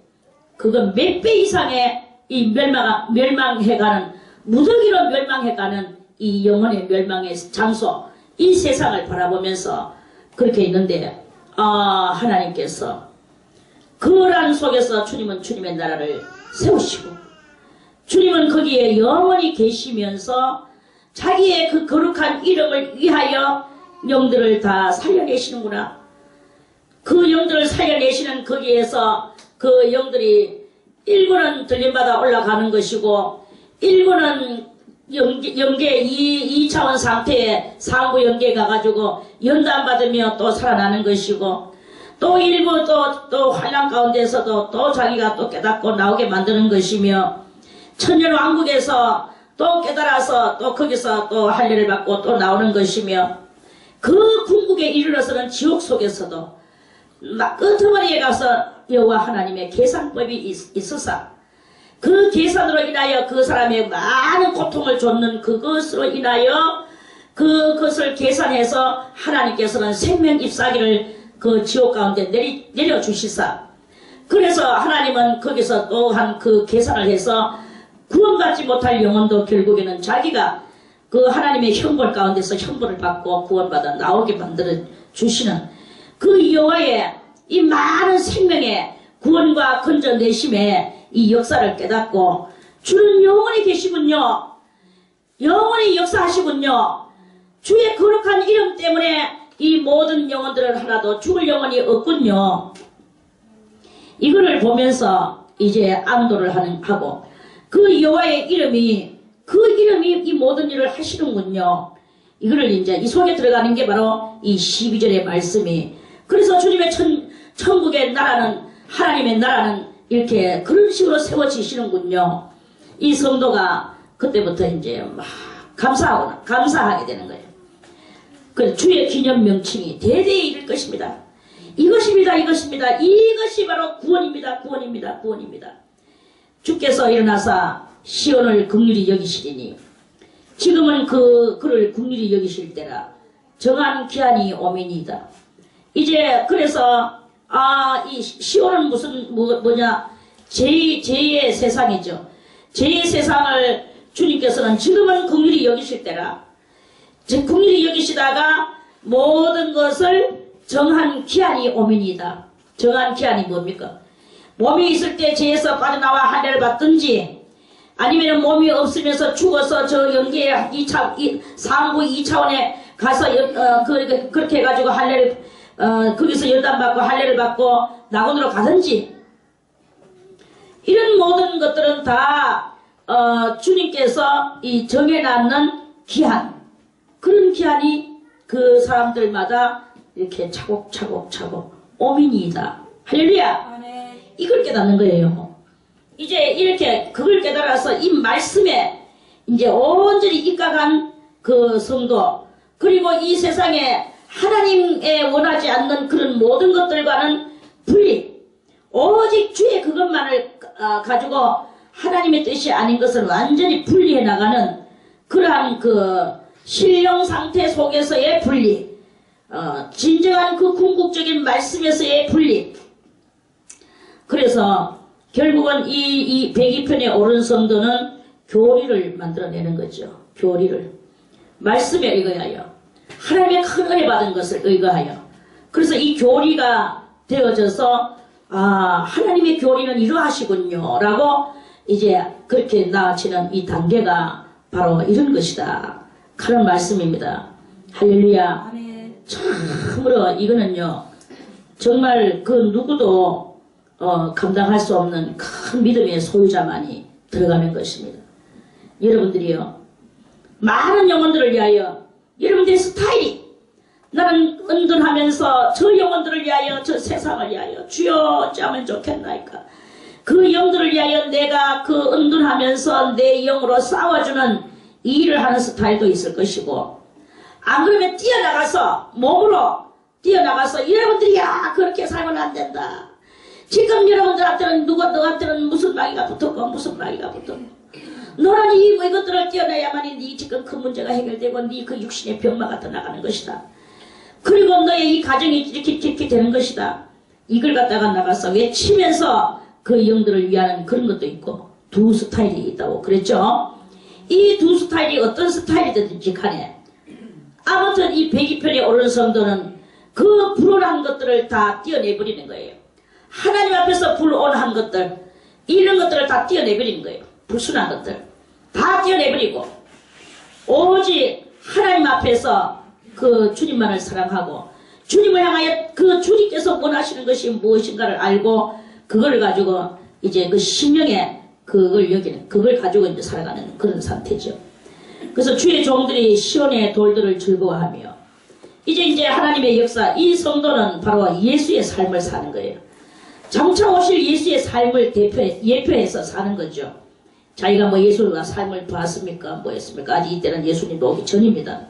그건 몇 배 이상의 이 멸망해가는 무더기로 멸망해가는 이 영혼의 멸망의 장소 이 세상을 바라보면서 그렇게 있는데 하나님께서 그러한 속에서 주님은 주님의 나라를 세우시고 주님은 거기에 영원히 계시면서 자기의 그 거룩한 이름을 위하여 영들을 다 살려내시는구나. 그 영들을 살려내시는 거기에서 그 영들이 일부는 들림받아 올라가는 것이고 일부는 영계 2차원 상태에 상부 영계에 가가지고 연단받으며 또 살아나는 것이고 또 일부 또 환란 가운데서도 또 자기가 또 깨닫고 나오게 만드는 것이며 천년왕국에서 또 깨달아서 또 거기서 또 할례를 받고 또 나오는 것이며 그 궁극에 이르러서는 지옥 속에서도 끄트머리에 가서 여호와 하나님의 계산법이 있으사 그 계산으로 인하여 그 사람의 많은 고통을 줬는 그것으로 인하여 그것을 계산해서 하나님께서는 생명 잎사귀를 그 지옥 가운데 내려주시사 그래서 하나님은 거기서 또한 그 계산을 해서 구원받지 못할 영혼도 결국에는 자기가 그 하나님의 형벌 가운데서 형벌을 받고 구원받아 나오게 만들어 주시는 그 여호와의 이 많은 생명의 구원과 건져내심의 이 역사를 깨닫고 주는 영원히 계시군요. 영원히 역사하시군요. 주의 거룩한 이름 때문에 이 모든 영혼들은 하나도 죽을 영혼이 없군요. 이거를 보면서 이제 안도를 하고 그 여호와의 이름이 이 모든 일을 하시는군요. 이거를 이제 이 속에 들어가는 게 바로 이 12절의 말씀이 그래서 주님의 천국의 나라는 하나님의 나라는 이렇게 그런 식으로 세워지시는군요. 이 성도가 그때부터 이제 막 감사하게 되는 거예요. 그 주의 기념 명칭이 대대에 이를 것입니다. 이것입니다. 이것이 바로 구원입니다. 주께서 일어나사 시온을 긍휼히 여기시리니 지금은 그를 긍휼히 여기실 때라 정한 기한이 오미니이다. 이제 그래서 이 시온은 뭐냐 제2의 세상이죠. 제2의 세상을 주님께서는 지금은 긍휼히 여기실 때라 긍휼히 여기시다가 모든 것을 정한 기한이 오미니이다. 정한 기한이 뭡니까? 몸이 있을 때 죄에서 빠져나와 할례를 받든지 아니면 몸이 없으면서 죽어서 저 영계 상부 2차원에 가서 그렇게 해가지고 할례를 거기서 연단받고 할례를 받고 낙원으로 가든지 이런 모든 것들은 다 주님께서 이 정해놨는 기한 그런 기한이 그 사람들마다 이렇게 차곡차곡 오민이다. 할렐루야. 이걸 깨닫는 거예요. 이제 이렇게 그걸 깨달아서 이 말씀에 이제 온전히 입각한 그 성도 그리고 이 세상에 하나님의 원하지 않는 그런 모든 것들과는 분리 오직 주의 그것만을 가지고 하나님의 뜻이 아닌 것을 완전히 분리해 나가는 그러한 그 신령 상태 속에서의 분리 진정한 그 궁극적인 말씀에서의 분리 그래서 결국은 이 102편에 오른 성도는 교리를 만들어내는 거죠. 교리를 말씀에 의거하여 하나님의 큰 은혜 받은 것을 의거하여 그래서 이 교리가 되어져서 하나님의 교리는 이러하시군요 라고 이제 그렇게 나아지는 이 단계가 바로 이런 것이다 하는 말씀입니다. 할렐루야. 아멘. 참으로 이거는요 정말 그 누구도 감당할 수 없는 큰 믿음의 소유자만이 들어가는 것입니다. 여러분들이요 많은 영혼들을 위하여 여러분들의 스타일이 나는 은둔하면서 저 영혼들을 위하여 저 세상을 위하여 주여 어찌하면 좋겠나이까. 그 영들을 위하여 내가 그 은둔하면서 내 영으로 싸워주는 이 일을 하는 스타일도 있을 것이고, 안 그러면 뛰어나가서 몸으로 뛰어나가서 여러분들이야 그렇게 살면 안 된다. 지금 여러분들한테는 너한테는 무슨 마귀가 붙었고 무슨 마귀가 붙었고 너는 이것들을 뛰어나야만이 네 지금 그 문제가 해결되고 네 그 육신의 병마가 떠나가는 것이다. 그리고 너의 이 가정이 이렇게 되는 것이다. 이걸 갖다가 나가서 외치면서 그 영들을 위하는 그런 것도 있고 두 스타일이 있다고 그랬죠. 이 두 스타일이 어떤 스타일이든지 간에 아무튼 이 102편에 오른 성도는 그 불온한 것들을 다 띄어내버리는 거예요. 하나님 앞에서 불온한 것들 이런 것들을 다 띄어내버리는 거예요. 불순한 것들 다 띄어내버리고 오직 하나님 앞에서 그 주님만을 사랑하고 주님을 향하여 그 주님께서 원하시는 것이 무엇인가를 알고 그걸 가지고 이제 그 심령에 그걸 여기는 그걸 가지고 이제 살아가는 그런 상태죠. 그래서 주의 종들이 시온의 돌들을 즐거워하며 이제 하나님의 역사 이 성도는 바로 예수의 삶을 사는 거예요. 장차 오실 예수의 삶을 예표해서 사는 거죠. 자기가 뭐 예수가 삶을 봤습니까? 뭐 했습니까? 아직 이때는 예수님도 오기 전입니다.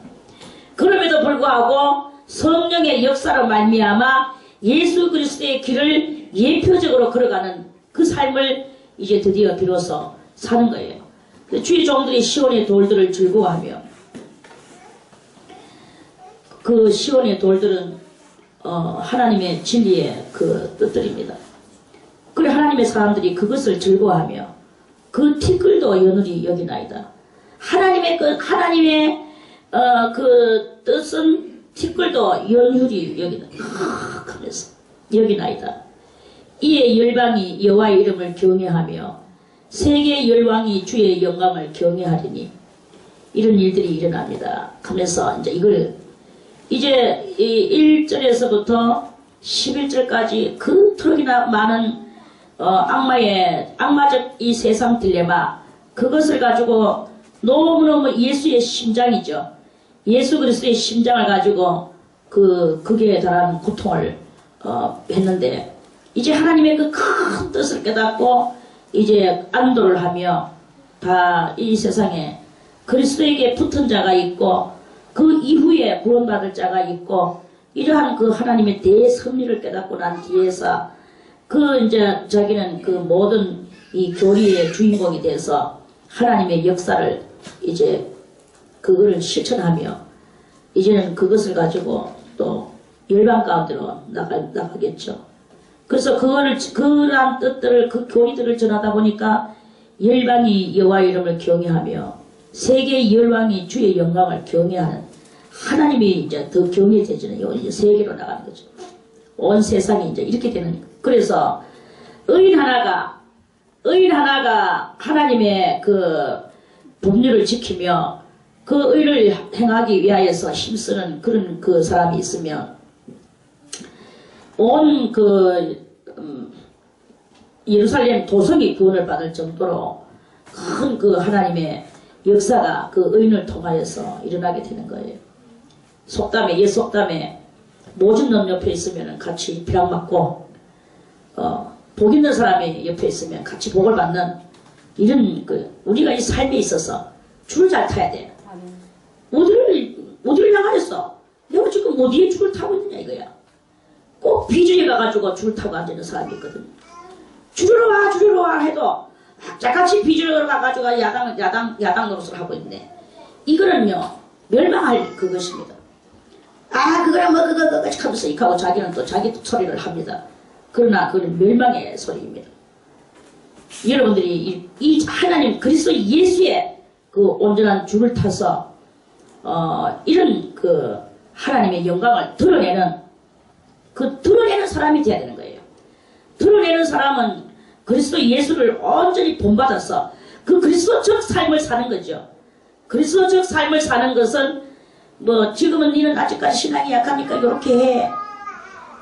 그럼에도 불구하고 성령의 역사로 말미암아 예수 그리스도의 길을 예표적으로 걸어가는 그 삶을 이제 드디어 비로소 사는 거예요. 주의 종들이 시온의 돌들을 즐거워하며 그 시온의 돌들은 하나님의 진리의 그 뜻들입니다. 그래 하나님의 사람들이 그것을 즐거워하며 그 티끌도 연울이 여기나이다. 하나님의 그 뜻은 티끌도 연울이 여기나 하면서 여기나이다. 이에 열방이 여호와의 이름을 경외하며 세계 열왕이 주의 영광을 경외하리니 이런 일들이 일어납니다. 하면서 이제 이걸 이제 1절에서부터 11절까지 그토록이나 많은 악마적 이 세상 딜레마 그것을 가지고 너무너무 예수의 심장이죠. 예수 그리스도의 심장을 가지고 그게 달한 고통을 했는데 이제 하나님의 그 큰 뜻을 깨닫고 이제 안도를 하며 다 이 세상에 그리스도에게 붙은 자가 있고 그 이후에 구원받을 자가 있고 이러한 그 하나님의 대섭리를 깨닫고 난 뒤에서 그 이제 자기는 그 모든 이 교리의 주인공이 돼서 하나님의 역사를 이제 그거를 실천하며 이제는 그것을 가지고 또 열방 가운데로 나가겠죠. 그래서 그러한 뜻들을 그 교리들을 전하다 보니까 열방이 여호와의 이름을 경외하며 세계의 열왕이 주의 영광을 경외하는 하나님이 이제 더 경외되지는 이제 세계로 나가는 거죠. 온 세상이 이제 이렇게 되는 거예요. 그래서 의인 하나가 하나님의 그 법률을 지키며 그 의를 행하기 위하여서 힘쓰는 그런 그 사람이 있으면 온 예루살렘 도성이 구원을 받을 정도로 큰 그 하나님의 역사가 그 의인을 통하여서 일어나게 되는 거예요. 속담에 옛 속담에 모진 놈 옆에 있으면 같이 벼락 맞고 복 있는 사람이 옆에 있으면 같이 복을 받는 이런 우리가 이 삶에 있어서 줄을 잘 타야 돼. 어디를 향하였어? 내가 지금 어디에 줄을 타고 있느냐 이거야. 꼭 비주에 가가지고 줄 타고 앉아있는 사람이 있거든. 줄으로 와 해도 악자같이 비주로 가가지고 야당 노릇을 하고 있네. 이거는요 멸망할 그것입니다. 그거랑 뭐 그거 하면서 이하고 자기는 또 자기 소리를 합니다. 그러나 그건 멸망의 소리입니다. 여러분들이 이 하나님 그리스도 예수의 그 온전한 줄을 타서 이런 그 하나님의 영광을 드러내는 사람이 되어야 되는 거예요. 드러내는 사람은 그리스도 예수를 온전히 본받아서 그 그리스도적 삶을 사는 거죠. 그리스도적 삶을 사는 것은 뭐 지금은 니는 아직까지 신앙이 약하니까 이렇게 해.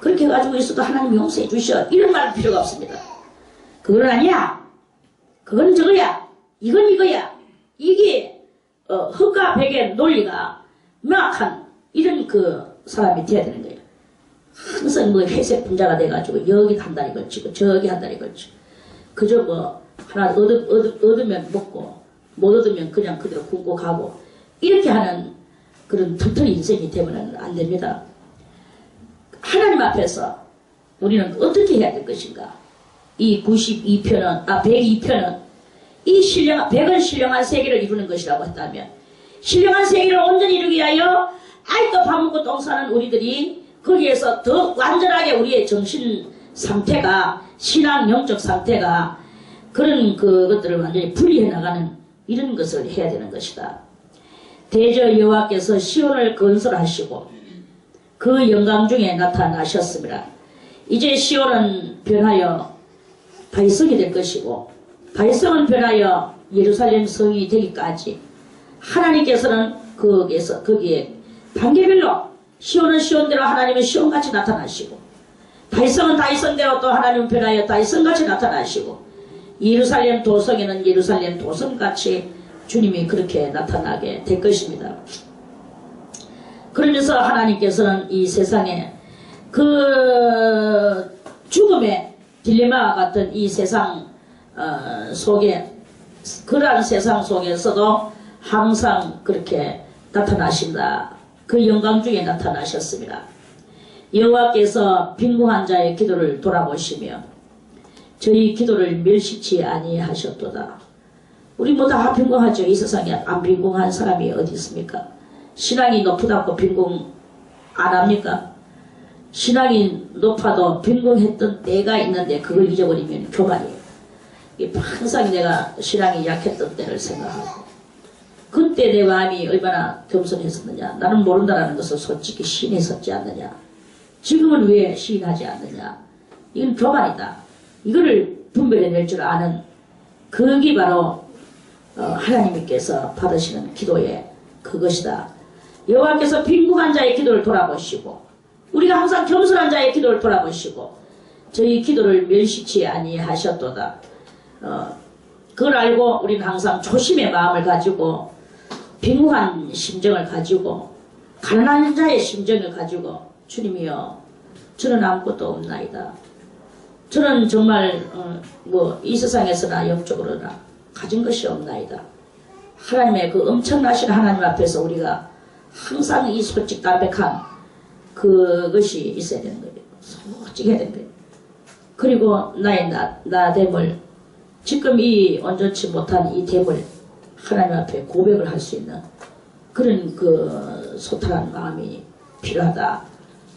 그렇게 해가지고 있어도 하나님 용서해 주셔. 이런 말 필요가 없습니다. 그건 아니야. 그건 저거야. 이건 이거야. 이게 흑과 백의 논리가 명확한 이런 그 사람이 돼야 되는 거예요. 항상 뭐 회색 분자가 돼가지고 여기 한 다리 걸치고 저기 한 다리 걸치고 그저 뭐 하나 얻으면 먹고 못 얻으면 그냥 그대로 굶고 가고 이렇게 하는 그런 털털이 인생이 되면 안 됩니다. 하나님 앞에서 우리는 어떻게 해야 될 것인가? 이 92편은 102편은 이 신령한 100은 신령한 세계를 이루는 것이라고 했다면 신령한 세계를 온전히 이루기 위하여 아직도 밥 먹고 똥 싸는 우리들이 거기에서 더 완전하게 우리의 정신 상태가 신앙 영적 상태가 그런 그것들을 완전히 분리해 나가는 이런 것을 해야 되는 것이다. 대저 여호와께서 시온을 건설하시고 그 영광 중에 나타나셨습니다. 이제 시온은 변하여 다윗성이 될 것이고 다윗성은 변하여 예루살렘 성이 되기까지 하나님께서는 거기에 단계별로 시온은 시온대로 하나님은 시온같이 나타나시고 다윗성은 다윗성대로 또 하나님은 변하여 다윗성같이 나타나시고 예루살렘 도성에는 예루살렘 도성같이 주님이 그렇게 나타나게 될 것입니다. 그러면서 하나님께서는 이 세상에 그 죽음의 딜레마와 같은 이 세상 속에 그러한 세상 속에서도 항상 그렇게 나타나신다. 그 영광 중에 나타나셨습니다. 여호와께서 빈궁한 자의 기도를 돌아보시며 저희 기도를 멸시치 아니하셨도다. 우리 뭐 다 빈궁하죠. 이 세상에 안 빈궁한 사람이 어디 있습니까? 신앙이 높다고 빈궁 안 합니까? 신앙이 높아도 빈궁했던 때가 있는데 그걸 잊어버리면 교만이에요. 항상 내가 신앙이 약했던 때를 생각하고 그때 내 마음이 얼마나 겸손했었느냐. 나는 모른다라는 것을 솔직히 시인했었지 않느냐. 지금은 왜 시인하지 않느냐. 이건 교만이다. 이거를 분별해낼 줄 아는 그게 바로 하나님께서 받으시는 기도의 그것이다. 여호와께서 빈궁한 자의 기도를 돌아보시고 우리가 항상 겸손한 자의 기도를 돌아보시고 저희 기도를 멸시치 아니하셨도다. 그걸 알고 우리는 항상 조심의 마음을 가지고 빈궁한 심정을 가지고 가난한 자의 심정을 가지고 주님이여 저는 아무것도 없나이다. 저는 정말 이 세상에서나 영적으로나 가진 것이 없나이다. 하나님의 그 엄청나신 하나님 앞에서 우리가 항상 이 솔직 담백한 그것이 있어야 되는 거예요. 솔직해야 되는 거예요. 그리고 나의 나됨을 지금 이 온전치 못한 이 됨을 하나님 앞에 고백을 할 수 있는 그런 그 소탈한 마음이 필요하다.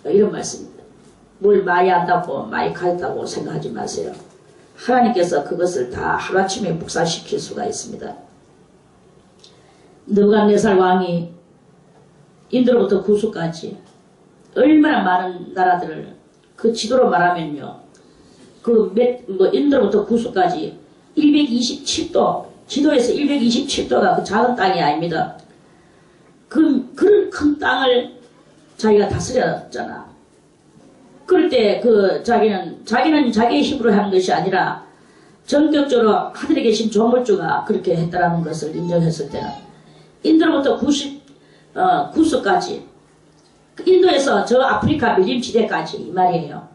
이런 말씀입니다. 뭘 많이 안다고 많이 가졌다고 생각하지 마세요. 하나님께서 그것을 다 하루아침에 묵살시킬 수가 있습니다. 느부갓네살 왕이 인도로부터 구수까지 얼마나 많은 나라들을 그 지도로 말하면요. 인도로부터 구수까지 127도 지도에서 127도가 그 작은 땅이 아닙니다. 그런 큰 땅을 자기가 다스렸잖아. 그럴 때 자기는 자기의 힘으로 하는 것이 아니라 전격적으로 하늘에 계신 조물주가 그렇게 했다라는 것을 인정했을 때는 인도로부터 구스까지 인도에서 저 아프리카 밀림지대까지 이 말이에요.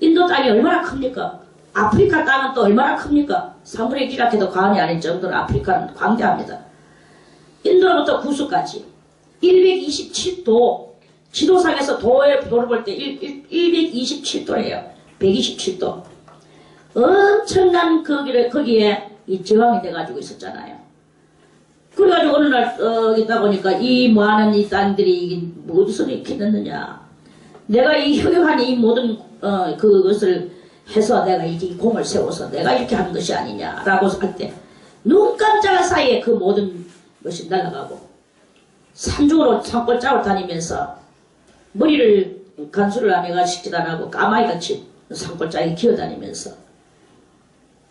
인도 땅이 얼마나 큽니까? 아프리카 땅은 또 얼마나 큽니까? 사물의 기락해도 과언이 아닐 정도로 아프리카는 광대합니다. 인도로부터 구스까지 127도 지도상에서 도를 볼 때 127도예요. 127도. 엄청난 거기에 이 저항이 돼가지고 있었잖아요. 그래가지고 어느 날 있다 보니까 이 많은 이 땅들이 이게 무엇을 이렇게 됐느냐. 내가 이 효용한 이 모든 그것을 해서 내가 이 공을 세워서 내가 이렇게 하는 것이 아니냐라고 할 때 눈 깜짝할 사이에 그 모든 것이 날아가고 산중으로 산골 짜고 다니면서 머리를 간수를 하면가 식지도 안 하고 까마귀같이 산골짜기 기어다니면서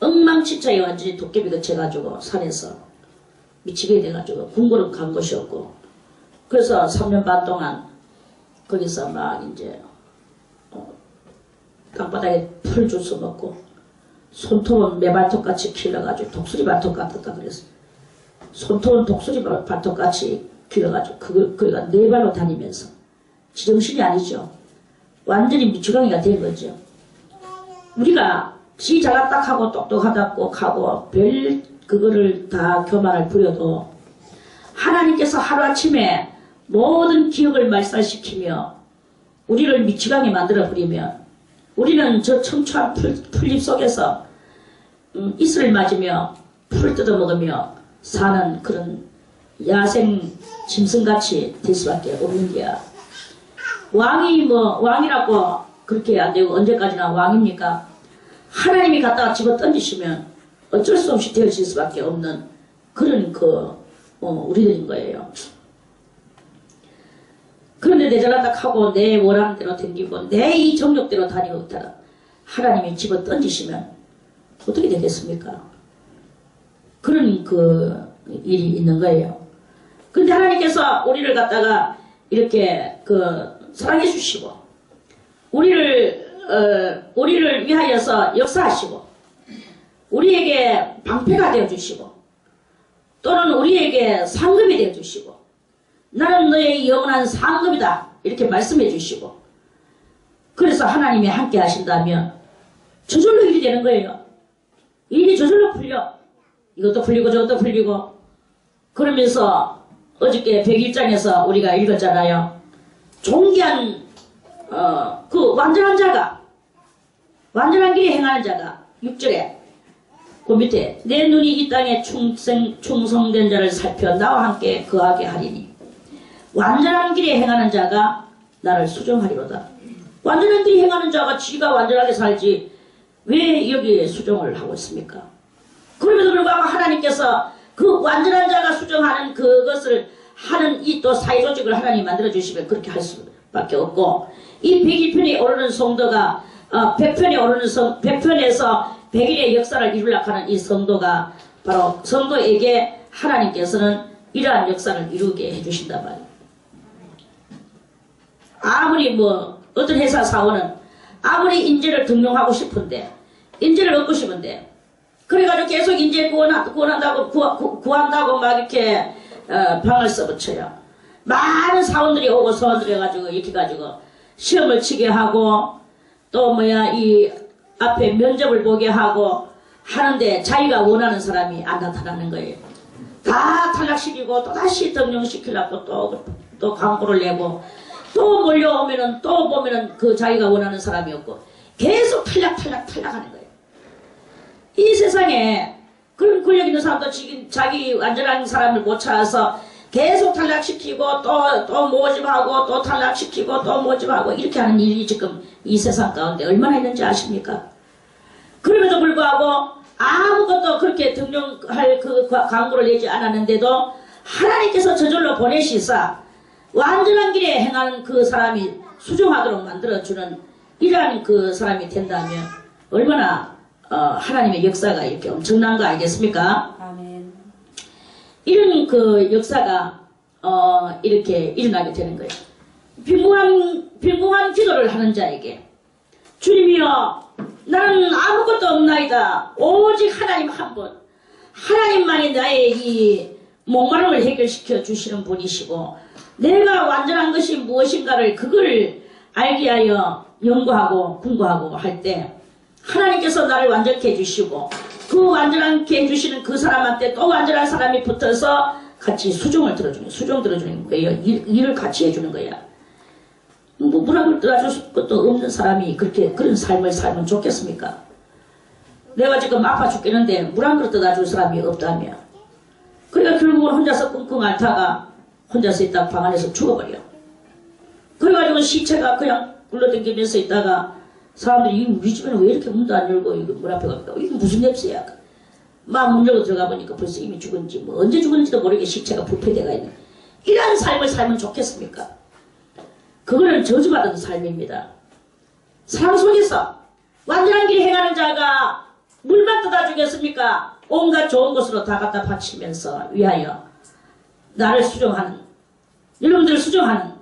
엉망진창이 완전히 도깨비 그쳐가지고 산에서 미치게 돼가지고 궁궐은 간 것이 없고 그래서 3년 반 동안 거기서 막 이제 땅바닥에 풀 주워 먹고 손톱은 매발톱같이 길러가지고 독수리 발톱 같았다 그랬어. 손톱은 독수리 발톱같이 길러가지고 그가 네 발로 다니면서 지정신이 아니죠. 완전히 미추광이가 된 거죠. 우리가 지 잘났다하고 똑똑하다고 하고 별 그거를 다 교만을 부려도 하나님께서 하루아침에 모든 기억을 말살시키며 우리를 미치광이 만들어버리면 우리는 저 청초한 풀잎 속에서 이슬을 맞으며 풀을 뜯어먹으며 사는 그런 야생 짐승같이 될 수밖에 없는 게야. 왕이 왕이라고 그렇게 안 되고 언제까지나 왕입니까? 하나님이 갖다가 집어 던지시면 어쩔 수 없이 되어질 수밖에 없는 그런 우리들인 거예요. 그런데 내 잘났다 하고 내 원하는 대로 댕기고 내 이 정욕대로 다니고 있다가 하나님이 집어 던지시면 어떻게 되겠습니까? 그런 일이 있는 거예요. 근데 하나님께서 우리를 갖다가 이렇게 사랑해 주시고 우리를 위하여서 역사하시고 우리에게 방패가 되어 주시고 또는 우리에게 상급이 되어 주시고 나는 너의 영원한 상급이다 이렇게 말씀해 주시고 그래서 하나님이 함께 하신다면 저절로 일이 되는 거예요. 일이 저절로 풀려. 이것도 풀리고 저것도 풀리고 그러면서 어저께 101장에서 우리가 읽었잖아요. 존귀한 그 완전한 자가 완전한 길에 행하는 자가 6절에 그 밑에 내 눈이 이 땅에 충성된 자를 살펴 나와 함께 거하게 하리니 완전한 길에 행하는 자가 나를 수종하리로다. 완전한 길에 행하는 자가 지가 완전하게 살지 왜 여기에 수종을 하고 있습니까? 그럼에도 불구하고 하나님께서 그 완전한 자가 수종하는 그것을 하는 이 또 사회조직을 하나님 만들어주시면 그렇게 할 수밖에 없고 이 101편에 오르는 성도가 100편에 오르는 100편에서 100일의 역사를 이루려고 하는 이 성도가 바로 성도에게 하나님께서는 이러한 역사를 이루게 해주신단 말이에요. 아무리 어떤 회사 사원은 아무리 인재를 등용하고 싶은데 인재를 얻고 싶은데 그래가지고 계속 인재 구한다고 막 이렇게 방을 써붙여요. 많은 사원들이 오고 소원들이 해가지고 이렇게 가지고 시험을 치게 하고 또 이 앞에 면접을 보게 하고 하는데 자기가 원하는 사람이 안 나타나는 거예요. 다 탈락시키고 또다시 등용시키려고 또 광고를 내고 또 몰려오면은 또 보면은 그 자기가 원하는 사람이 없고 계속 탈락하는 거예요. 이 세상에 그런 권력 있는 사람도 지금 자기 완전한 사람을 못 찾아서 계속 탈락시키고 또 모집하고 또 탈락시키고 또 모집하고 이렇게 하는 일이 지금 이 세상 가운데 얼마나 있는지 아십니까? 그럼에도 불구하고 아무것도 그렇게 등용할 그 광고를 내지 않았는데도 하나님께서 저절로 보내시사 완전한 길에 행하는 그 사람이 수종하도록 만들어주는 이러한 그 사람이 된다면 얼마나 하나님의 역사가 이렇게 엄청난 거 알겠습니까? 아멘. 이런 그 역사가 이렇게 일어나게 되는 거예요. 빈궁한 기도를 하는 자에게 주님이여 나는 아무것도 없나이다. 오직 하나님 한 분 하나님만이 나의 이 목마름을 해결시켜 주시는 분이시고 내가 완전한 것이 무엇인가를 그걸 알게 하여 연구하고 궁구하고 할 때 하나님께서 나를 완전케 해주시고 그 완전하게 해주시는 그 사람한테 또 완전한 사람이 붙어서 같이 수종 들어주는 거예요. 일을 같이 해주는 거야. 문학을 떠나줄 것도 없는 사람이 그런 삶을 살면 좋겠습니까? 내가 지금 아파 죽겠는데 물 한 그릇 떠나줄 사람이 없다며. 그러니까 결국은 혼자서 끙끙 앓다가 혼자서 있다가 방 안에서 죽어버려. 그래가지고 시체가 그냥 굴러다니면서 있다가 사람들이 우리 집에는 왜 이렇게 문도 안 열고 이거 문 앞에 가니까 이게 무슨 냄새야? 막 문 열고 들어가 보니까 벌써 이미 죽은지 언제 죽은지도 모르게 시체가 부패되어 있는 이러한 삶을 살면 좋겠습니까? 그거는 저주받은 삶입니다. 삶 속에서 완전한 길을 행하는 자가 물만 떠다 주겠습니까? 온갖 좋은 것으로 다 갖다 바치면서 위하여 나를 수종하는 여러분들 수정하는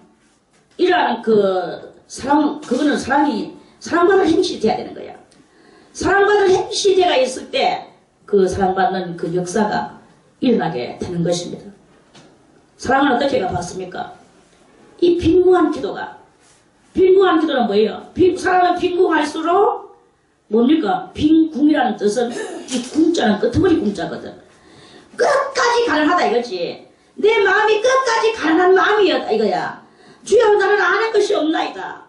이러한 그거는 사랑받을 행실이 돼야 되는 거야. 사랑받을 행실대가 있을 때 그 사랑받는 그 역사가 일어나게 되는 것입니다. 사랑은 어떻게 봤습니까? 이 빈궁한 기도가, 빈궁한 기도는 뭐예요? 사랑은 빈궁할수록 뭡니까? 빈궁이라는 뜻은 이 궁자는 끄트머리 궁자거든. 끝까지 가난하다 이거지. 내 마음이 끝까지 가난한 마음이었다 이거야. 주여 나는 아는 것이 없나이다.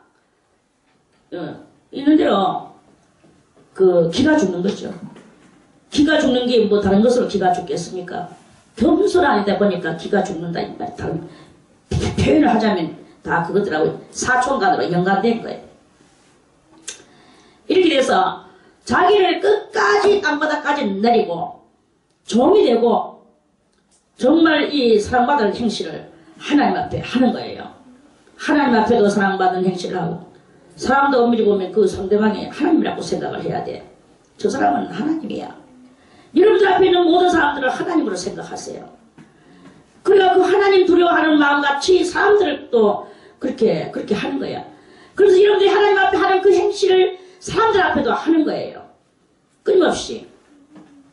있는 대로 기가 죽는 거죠. 기가 죽는 게 뭐 다른 것으로 기가 죽겠습니까? 겸손하다 보니까 기가 죽는다. 다른 표현을 하자면 다 그것들하고 사촌간으로 연관된 거예요. 이렇게 돼서 자기를 끝까지 땅바닥까지 내리고 종이 되고 정말 이 사랑받을 행실을 하나님 앞에 하는 거예요. 하나님 앞에도 사랑받는 행실을 하고 사람도 엄밀히 보면 그 상대방이 하나님이라고 생각을 해야 돼. 저 사람은 하나님이야. 여러분들 앞에 있는 모든 사람들을 하나님으로 생각하세요. 그러니까 그 하나님 두려워하는 마음같이 사람들도 그렇게 하는 거야. 그래서 여러분들이 하나님 앞에 하는 그 행실을 사람들 앞에도 하는 거예요. 끊임없이.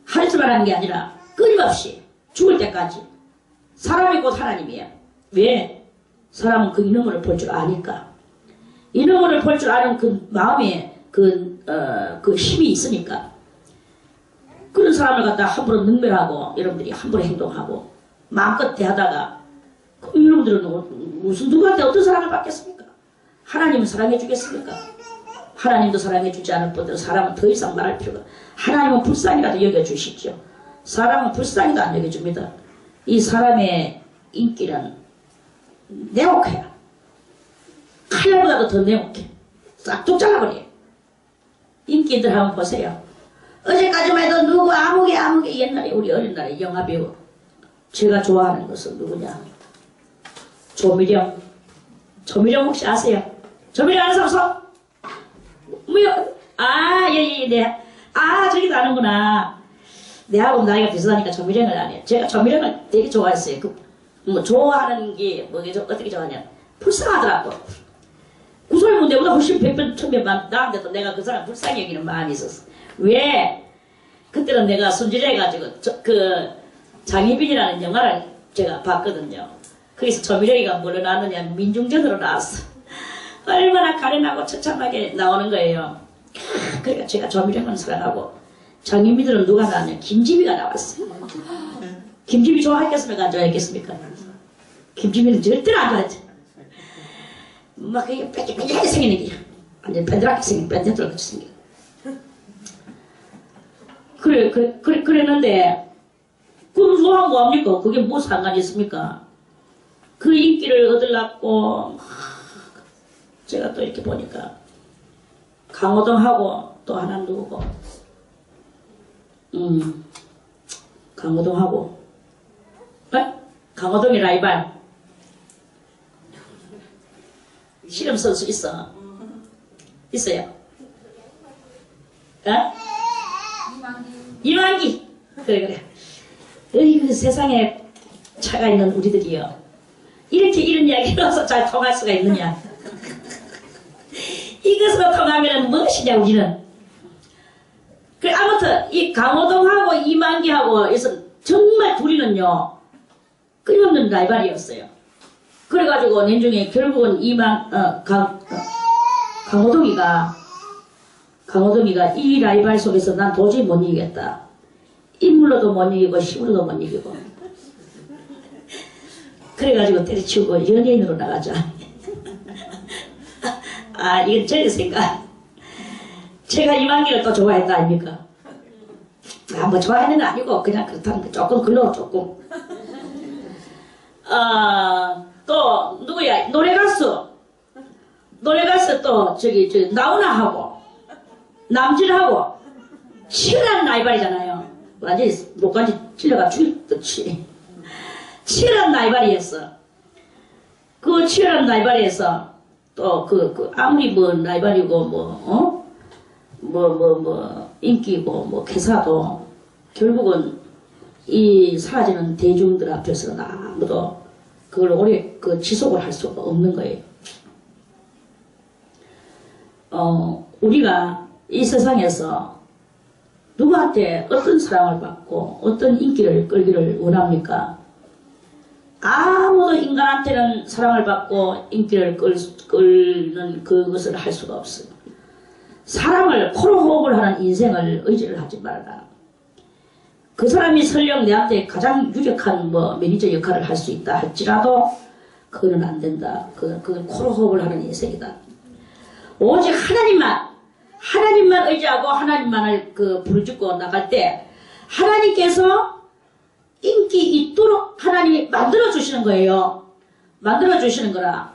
하늘만 하는 게 아니라 끊임없이 죽을 때까지. 사람이 곧 하나님이야. 왜? 사람은 그 이놈을 볼 줄 아니까. 이놈을 볼 줄 아는 그 마음에 그 힘이 있으니까. 그런 사람을 갖다 함부로 능멸하고 여러분들이 함부로 행동하고 마음껏 대하다가 그럼 여러분들은 무슨 누구한테 어떤 사랑을 받겠습니까? 하나님은 사랑해 주겠습니까? 하나님도 사랑해 주지 않을 뿐더러 사람은 더 이상 말할 필요가. 하나님은 불쌍히라도 여겨주시죠. 사람은 불쌍히도 안 여겨줍니다. 이 사람의 인기는 내옥해요. 칼보다도 더 내옥해. 싹둑 잘라버려. 인기들 한번 보세요. 어제까지만 해도 누구 아무개 옛날에 우리 어린 날에 영화배우 제가 좋아하는 것은 누구냐? 조미령. 조미령 혹시 아세요? 조미령 아는 사람 손? 뭐요? 네. 저기도 아는구나. 내하고 나이가 비슷하니까 조미령을 안 해요. 제가 조미령을 되게 좋아했어요. 좋아하는 게 어떻게 좋아하냐? 불쌍하더라고. 그 사람은 내보다 훨씬 100배, 1000배 나은데도 내가 그 사람 불쌍히 여기는 마음이 있었어. 왜? 그때는 내가 순진해가지고 장희빈이라는 영화를 제가 봤거든요. 거기서 조미령이가 뭘로 나왔느냐 민중전으로 나왔어. 얼마나 가련하고 처참하게 나오는 거예요. 그러니까 제가 조미령은 사랑하고 장희빈들은 누가 나왔냐? 김지미가 나왔어요. 김지미 좋아했겠습니까? 안 좋아했겠습니까? 김지미는 절대로 안 좋아했지. 막 그게 빽빽하게 생기는 게 완전 밴드랗게 생긴 밴드처럼 생긴. 그랬는데 그럼 좋아하면 뭐합니까? 그게 뭐 상관이 있습니까? 그 인기를 얻으려고 제가 또 이렇게 보니까 강호동하고 또 하나 누구고 강호동하고 강호동이 라이발 실험 선수 있어요. 이만기. 그래. 그 세상에 차가 있는 우리들이요. 이렇게 이런 이야기를 해서 잘 통할 수가 있느냐. 이것으로 통하면 무엇이냐 우리는. 아무튼 이 강호동하고 이만기하고 정말 둘이는요 끊임없는 라이벌이었어요. 그래가지고 나중에 결국은 강호동이가 이 라이벌 속에서 난 도저히 못 이기겠다. 인물로도 못 이기고 힘으로도 못 이기고. 그래가지고 때려치우고 연예인으로 나가자. 이건 제 생각. 제가 이만기를 또 좋아했다 아닙니까? 뭐 좋아하는 건 아니고 그냥 그렇다는 거 조금 글러 조금. 또 누구야? 노래가수 또 저기 나훈아하고 남진하고 치열한 라이벌이잖아요. 완전히 목까지 찔러가 죽일 듯이 치열한 라이벌이었어. 그 치열한 라이벌에서 또 아무리 뭐 라이벌이고 인기고 뭐 개사도 결국은 이 사라지는 대중들 앞에서는 아무도 그걸 오래 지속을 할 수가 없는 거예요. 우리가 이 세상에서 누구한테 어떤 사랑을 받고 어떤 인기를 끌기를 원합니까? 아무도 인간한테는 사랑을 받고 인기를 끌는 그것을 할 수가 없어요. 사랑을 코로 호흡을 하는 인생을 의지를 하지 말라. 그 사람이 설령 내한테 가장 유력한 매니저 역할을 할 수 있다 할지라도 그거는 안 된다. 그건 코로 호흡을 하는 인생이다. 오직 하나님만 의지하고 하나님만을 부르짖고 나갈 때 하나님께서 인기 있도록 하나님이 만들어주시는 거예요. 만들어주시는 거라.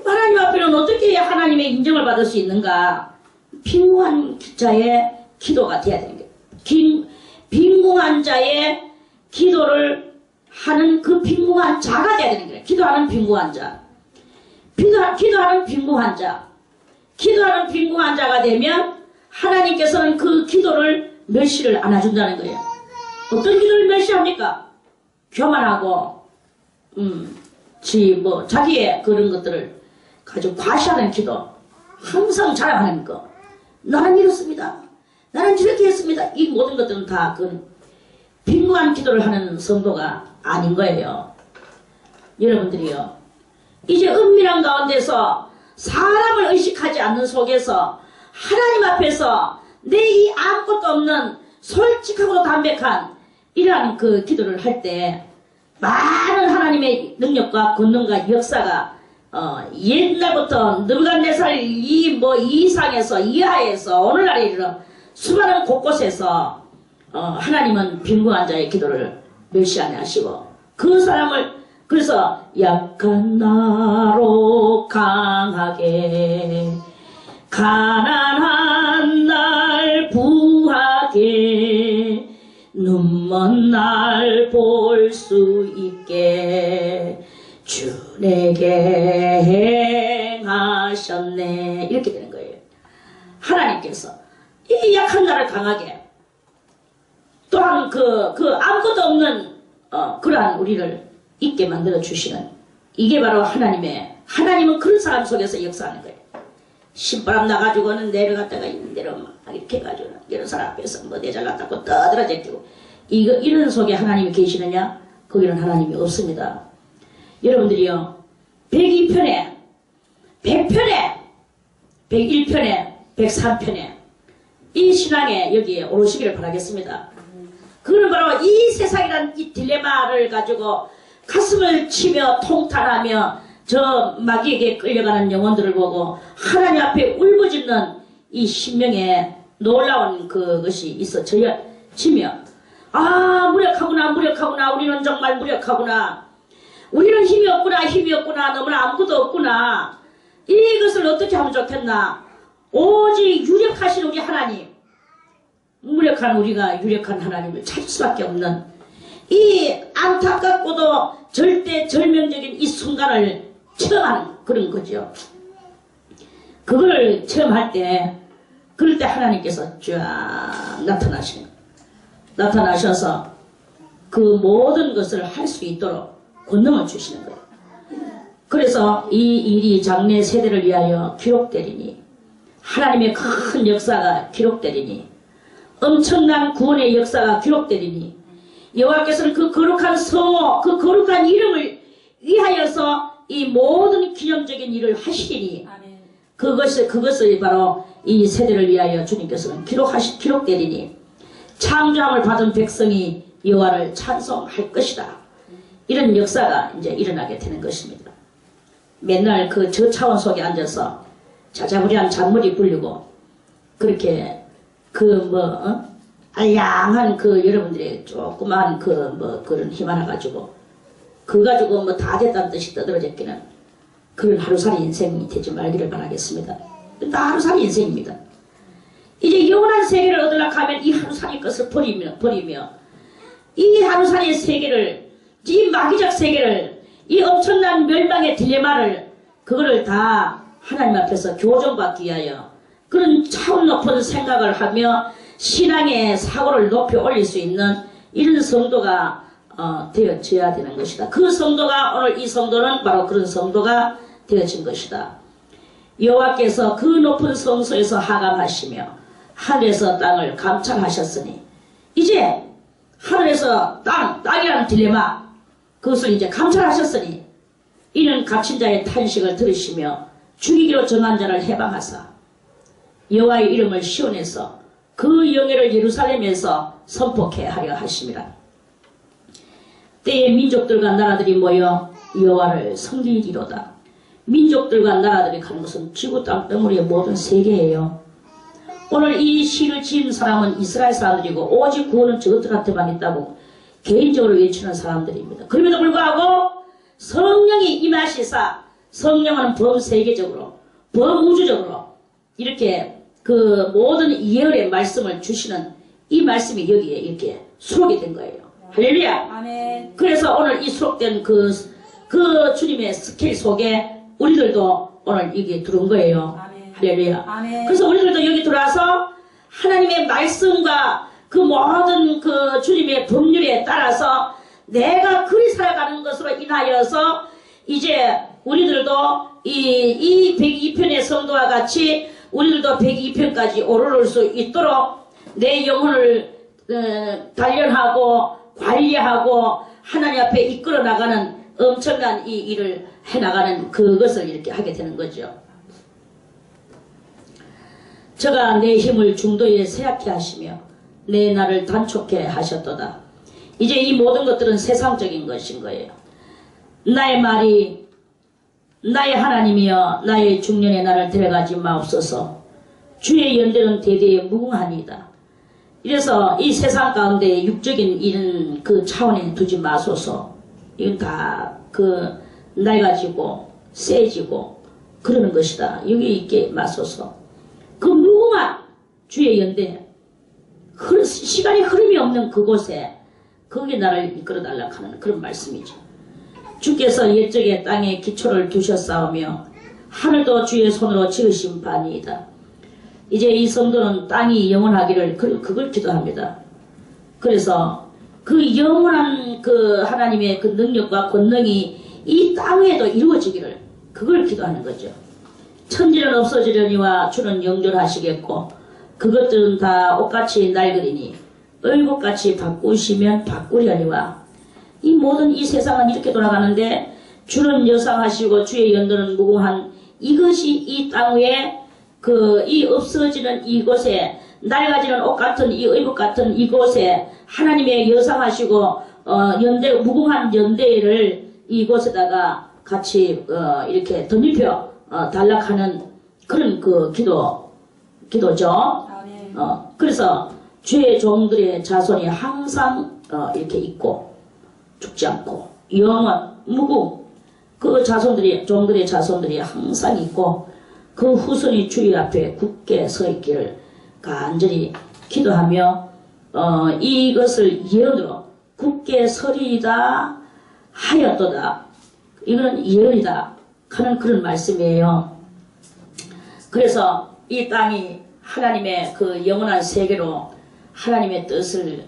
하나님 앞에는 어떻게 해야 하나님의 인정을 받을 수 있는가? 빈궁한 자의 기도가 돼야 되는 거예요. 빈궁한 자의 기도를 하는 그 빈궁한 자가 돼야 되는 거예요. 기도하는 빈궁한 자. 기도하는 빈궁한 자. 기도하는 빈궁한 자가 되면 하나님께서는 그 기도를 멸시를 안 해준다는 거예요. 어떤 기도를 멸시합니까? 교만하고 자기의 그런 것들을 가지고 과시하는 기도, 항상 자랑하는 거. 나는 이렇습니다. 나는 저렇게 했습니다. 이 모든 것들은 다 빈궁한 기도를 하는 성도가 아닌 거예요. 여러분들이요, 이제 은밀한 가운데서 사람을 의식하지 않는 속에서 하나님 앞에서 내 이 아무것도 없는 솔직하고 담백한 이러한 기도를 할 때 많은 하나님의 능력과 권능과 역사가 옛날부터 느부갓네살 이 이상에서 이하에서 오늘날에 이르러 수많은 곳곳에서 하나님은 빈궁한 자의 기도를 멸시 안 하시고 그 사람을 그래서 약한 나로 강하게 가난한 날 부하게 눈먼 날 볼 수 있게 주 내게 행하셨네. 이렇게 되는 거예요. 하나님께서 이 약한 나를 강하게 또한 아무것도 없는 그러한 우리를 있게 만들어 주시는 이게 바로 하나님은 그런 사람 속에서 역사하는 거예요. 신바람 나가지고는 내려갔다가 이대로 막 이렇게 해가지고 이런 사람 앞에서 내 잘났다고 떠들어 제끼고 이런 속에 하나님이 계시느냐? 거기는 하나님이 없습니다. 여러분들이요, 102편에 100편에 101편에 103편에 이 신앙에 여기에 오르시기를 바라겠습니다. 그는 바로 이 세상이란 이 딜레마를 가지고 가슴을 치며 통탄하며 저 마귀에게 끌려가는 영혼들을 보고 하나님 앞에 울부짖는 이 신명에 놀라운 그것이 있어지며 무력하구나 우리는 정말 무력하구나 우리는 힘이 없구나 너무나 아무것도 없구나 이것을 어떻게 하면 좋겠나 오직 유력하신 우리 하나님 무력한 우리가 유력한 하나님을 찾을 수밖에 없는 이 안타깝고도 절대 절명적인 이 순간을 체험하는 그런 거죠. 그걸 체험할 때 그럴 때 하나님께서 쫙 나타나셔서 그 모든 것을 할 수 있도록 권능을 주시는 거예요. 그래서 이 일이 장래 세대를 위하여 기록되리니 하나님의 큰 역사가 기록되리니 엄청난 구원의 역사가 기록되리니 여호와께서는 그 거룩한 성호 그 거룩한 이름을 위하여서 이 모든 기념적인 일을 하시리니 그것을 바로 이 세대를 위하여 주님께서는 기록되리니 창조함을 받은 백성이 여호와를 찬송할 것이다. 이런 역사가 이제 일어나게 되는 것입니다. 맨날 그 저차원 속에 앉아서 자자부리한 잔머리 굴리고 그렇게 알량한 여러분들의 조그마한 그런 힘 하나 가지고 가지고 다 됐다는 뜻이 떠들어졌기는 그런 하루살이 인생이 되지 말기를 바라겠습니다. 다 하루살이 인생입니다. 이제 영원한 세계를 얻으려고 하면 이 하루살이 것을 버리며 이 하루살이의 세계를 이 마귀적 세계를 이 엄청난 멸망의 딜레마를 그거를 다 하나님 앞에서 교정받기 위하여 그런 차원 높은 생각을 하며 신앙의 사고를 높이 올릴 수 있는 이런 성도가 되어져야 되는 것이다. 그 성도가 오늘 이 성도는 바로 그런 성도가 되어진 것이다. 여호와께서 그 높은 성소에서 하감하시며 하늘에서 땅을 감찰하셨으니 이제 하늘에서 땅이라는 딜레마 그것을 이제 감찰하셨으니 이는 갇힌 자의 탄식을 들으시며 죽이기로 정한 자를 해방하사 여호와의 이름을 시온에서 그 영예를 예루살렘에서 선포케 하려 하심이라. 때에 민족들과 나라들이 모여 여호와를 섬기리로다. 민족들과 나라들이 가는 것은 지구 땅덩어리의 모든 세계예요. 오늘 이 시를 지은 사람은 이스라엘 사람들이고 오직 구원은 저것들한테만 있다고 개인적으로 외치는 사람들입니다. 그럼에도 불구하고 성령이 임하시사 성령은 범세계적으로 범우주적으로 이렇게 그 모든 예언의 말씀을 주시는 이 말씀이 여기에 이렇게 수록이 된 거예요. 할렐루야. 아멘. 그래서 오늘 이 수록된 그 주님의 스케일 속에 우리들도 오늘 여기 들어온 거예요. 아멘. 할렐루야. 아멘. 그래서 우리들도 여기 들어와서 하나님의 말씀과 그 모든 그 주님의 법률에 따라서 내가 그리 살아가는 것으로 인하여서 이제 우리들도 이 102편의 성도와 같이 우리들도 102편까지 오르를 수 있도록 내 영혼을 단련하고 관리하고 하나님 앞에 이끌어 나가는 엄청난 이 일을 해나가는 그것을 이렇게 하게 되는 거죠. 저가 내 힘을 중도에 쇠약케 하시며 내 날을 단촉케 하셨도다. 이제 이 모든 것들은 세상적인 것인 거예요. 나의 말이 나의 하나님이여 나의 중년의 날을 데려가지 마옵소서. 주의 연대는 대대에 무궁하니이다. 이래서 이 세상 가운데 육적인 이런 그 차원에 두지 마소서. 이건 다 그 낡아지고 세지고 그러는 것이다. 여기 있게 마소서. 그 무궁한 주의 연대 시간이 흐름이 없는 그곳에 거기 나를 이끌어 달라고 하는 그런 말씀이죠. 주께서 옛적에 땅에 기초를 두셨사오며 하늘도 주의 손으로 지으신 바니이다. 이제 이 성도는 땅이 영원하기를 그걸 기도합니다. 그래서 그 영원한 그 하나님의 그 능력과 권능이 이 땅에도 이루어지기를 그걸 기도하는 거죠. 천지는 없어지려니와 주는 영존하시겠고 그것들은 다 옷같이 낡으리니 얼굴같이 바꾸시면 바꾸려니와 이 모든 이 세상은 이렇게 돌아가는데 주는 여상하시고 주의 연도는 무궁한 이것이 이 땅 위에 그 이 없어지는 이곳에 낡아지는 옷 같은 이 의복 같은 이곳에 하나님의 여상하시고 연대 무궁한 연대를 이곳에다가 같이 이렇게 덧입혀 달락하는 그런 그 기도죠. 그래서 주의 종들의 자손이 항상 이렇게 있고 죽지 않고 영원 무궁 그 자손들이 종들의 자손들이 항상 있고 그 후손이 주의 앞에 굳게 서 있기를 간절히 기도하며 이것을 예언으로 굳게 서리이다 하였도다. 이거는 예언이다 하는 그런 말씀이에요. 그래서 이 땅이 하나님의 그 영원한 세계로 하나님의 뜻을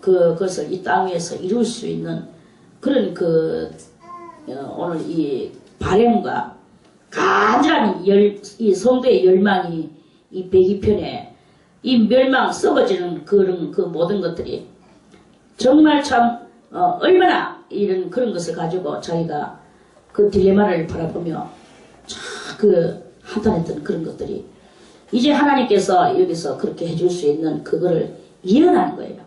그것을 이 땅 위에서 이룰 수 있는 그런 오늘 이 바램과 간절한 이 성도의 열망이 이 102편에 이 멸망 썩어지는 그런 그 모든 것들이 정말 참 얼마나 이런 그런 것을 가지고 자기가 그 딜레마를 바라보며 그 한탄했던 그런 것들이 이제 하나님께서 여기서 그렇게 해줄 수 있는 그거를 예언하는 거예요.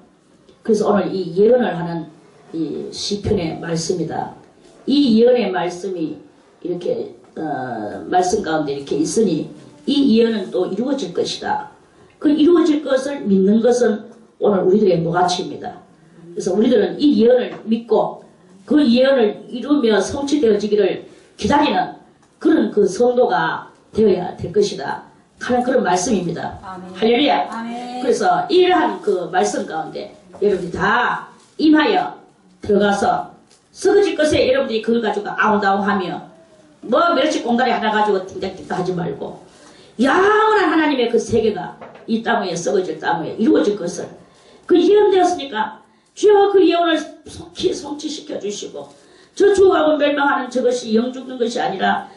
그래서 오늘 이 예언을 하는 이 시편의 말씀이다. 이 예언의 말씀이 이렇게 말씀 가운데 이렇게 있으니 이 예언은 또 이루어질 것이다. 그 이루어질 것을 믿는 것은 오늘 우리들의 모가치입니다. 그래서 우리들은 이 예언을 믿고 그 예언을 이루며 성취되어지기를 기다리는 그런 그 성도가 되어야 될 것이다 하는 그런 말씀입니다. 아멘. 할렐루야. 아멘. 그래서 이러한 그 말씀 가운데 여러분들이 다 임하여 들어가서 썩어질 것에 여러분들이 그걸 가지고 아웅다웅하며 뭐 멸치 꽁다리 하나 가지고 띵딱띵딱 하지 말고 영원한 하나님의 그 세계가 이 땅 위에 썩어질 땅 위에 이루어질 것을 그 예언되었으니까 주여 그 예언을 속히 성취시켜 주시고 저 죽어가고 멸망하는 저것이 영 죽는 것이 아니라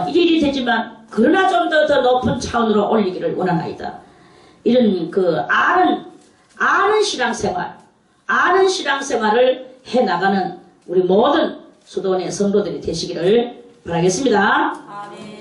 일일이 되지만 그러나 좀 더 높은 차원으로 올리기를 원하나이다. 이런 그 아는 신앙생활을 해나가는 우리 모든 수도원의 성도들이 되시기를 바라겠습니다. 아멘.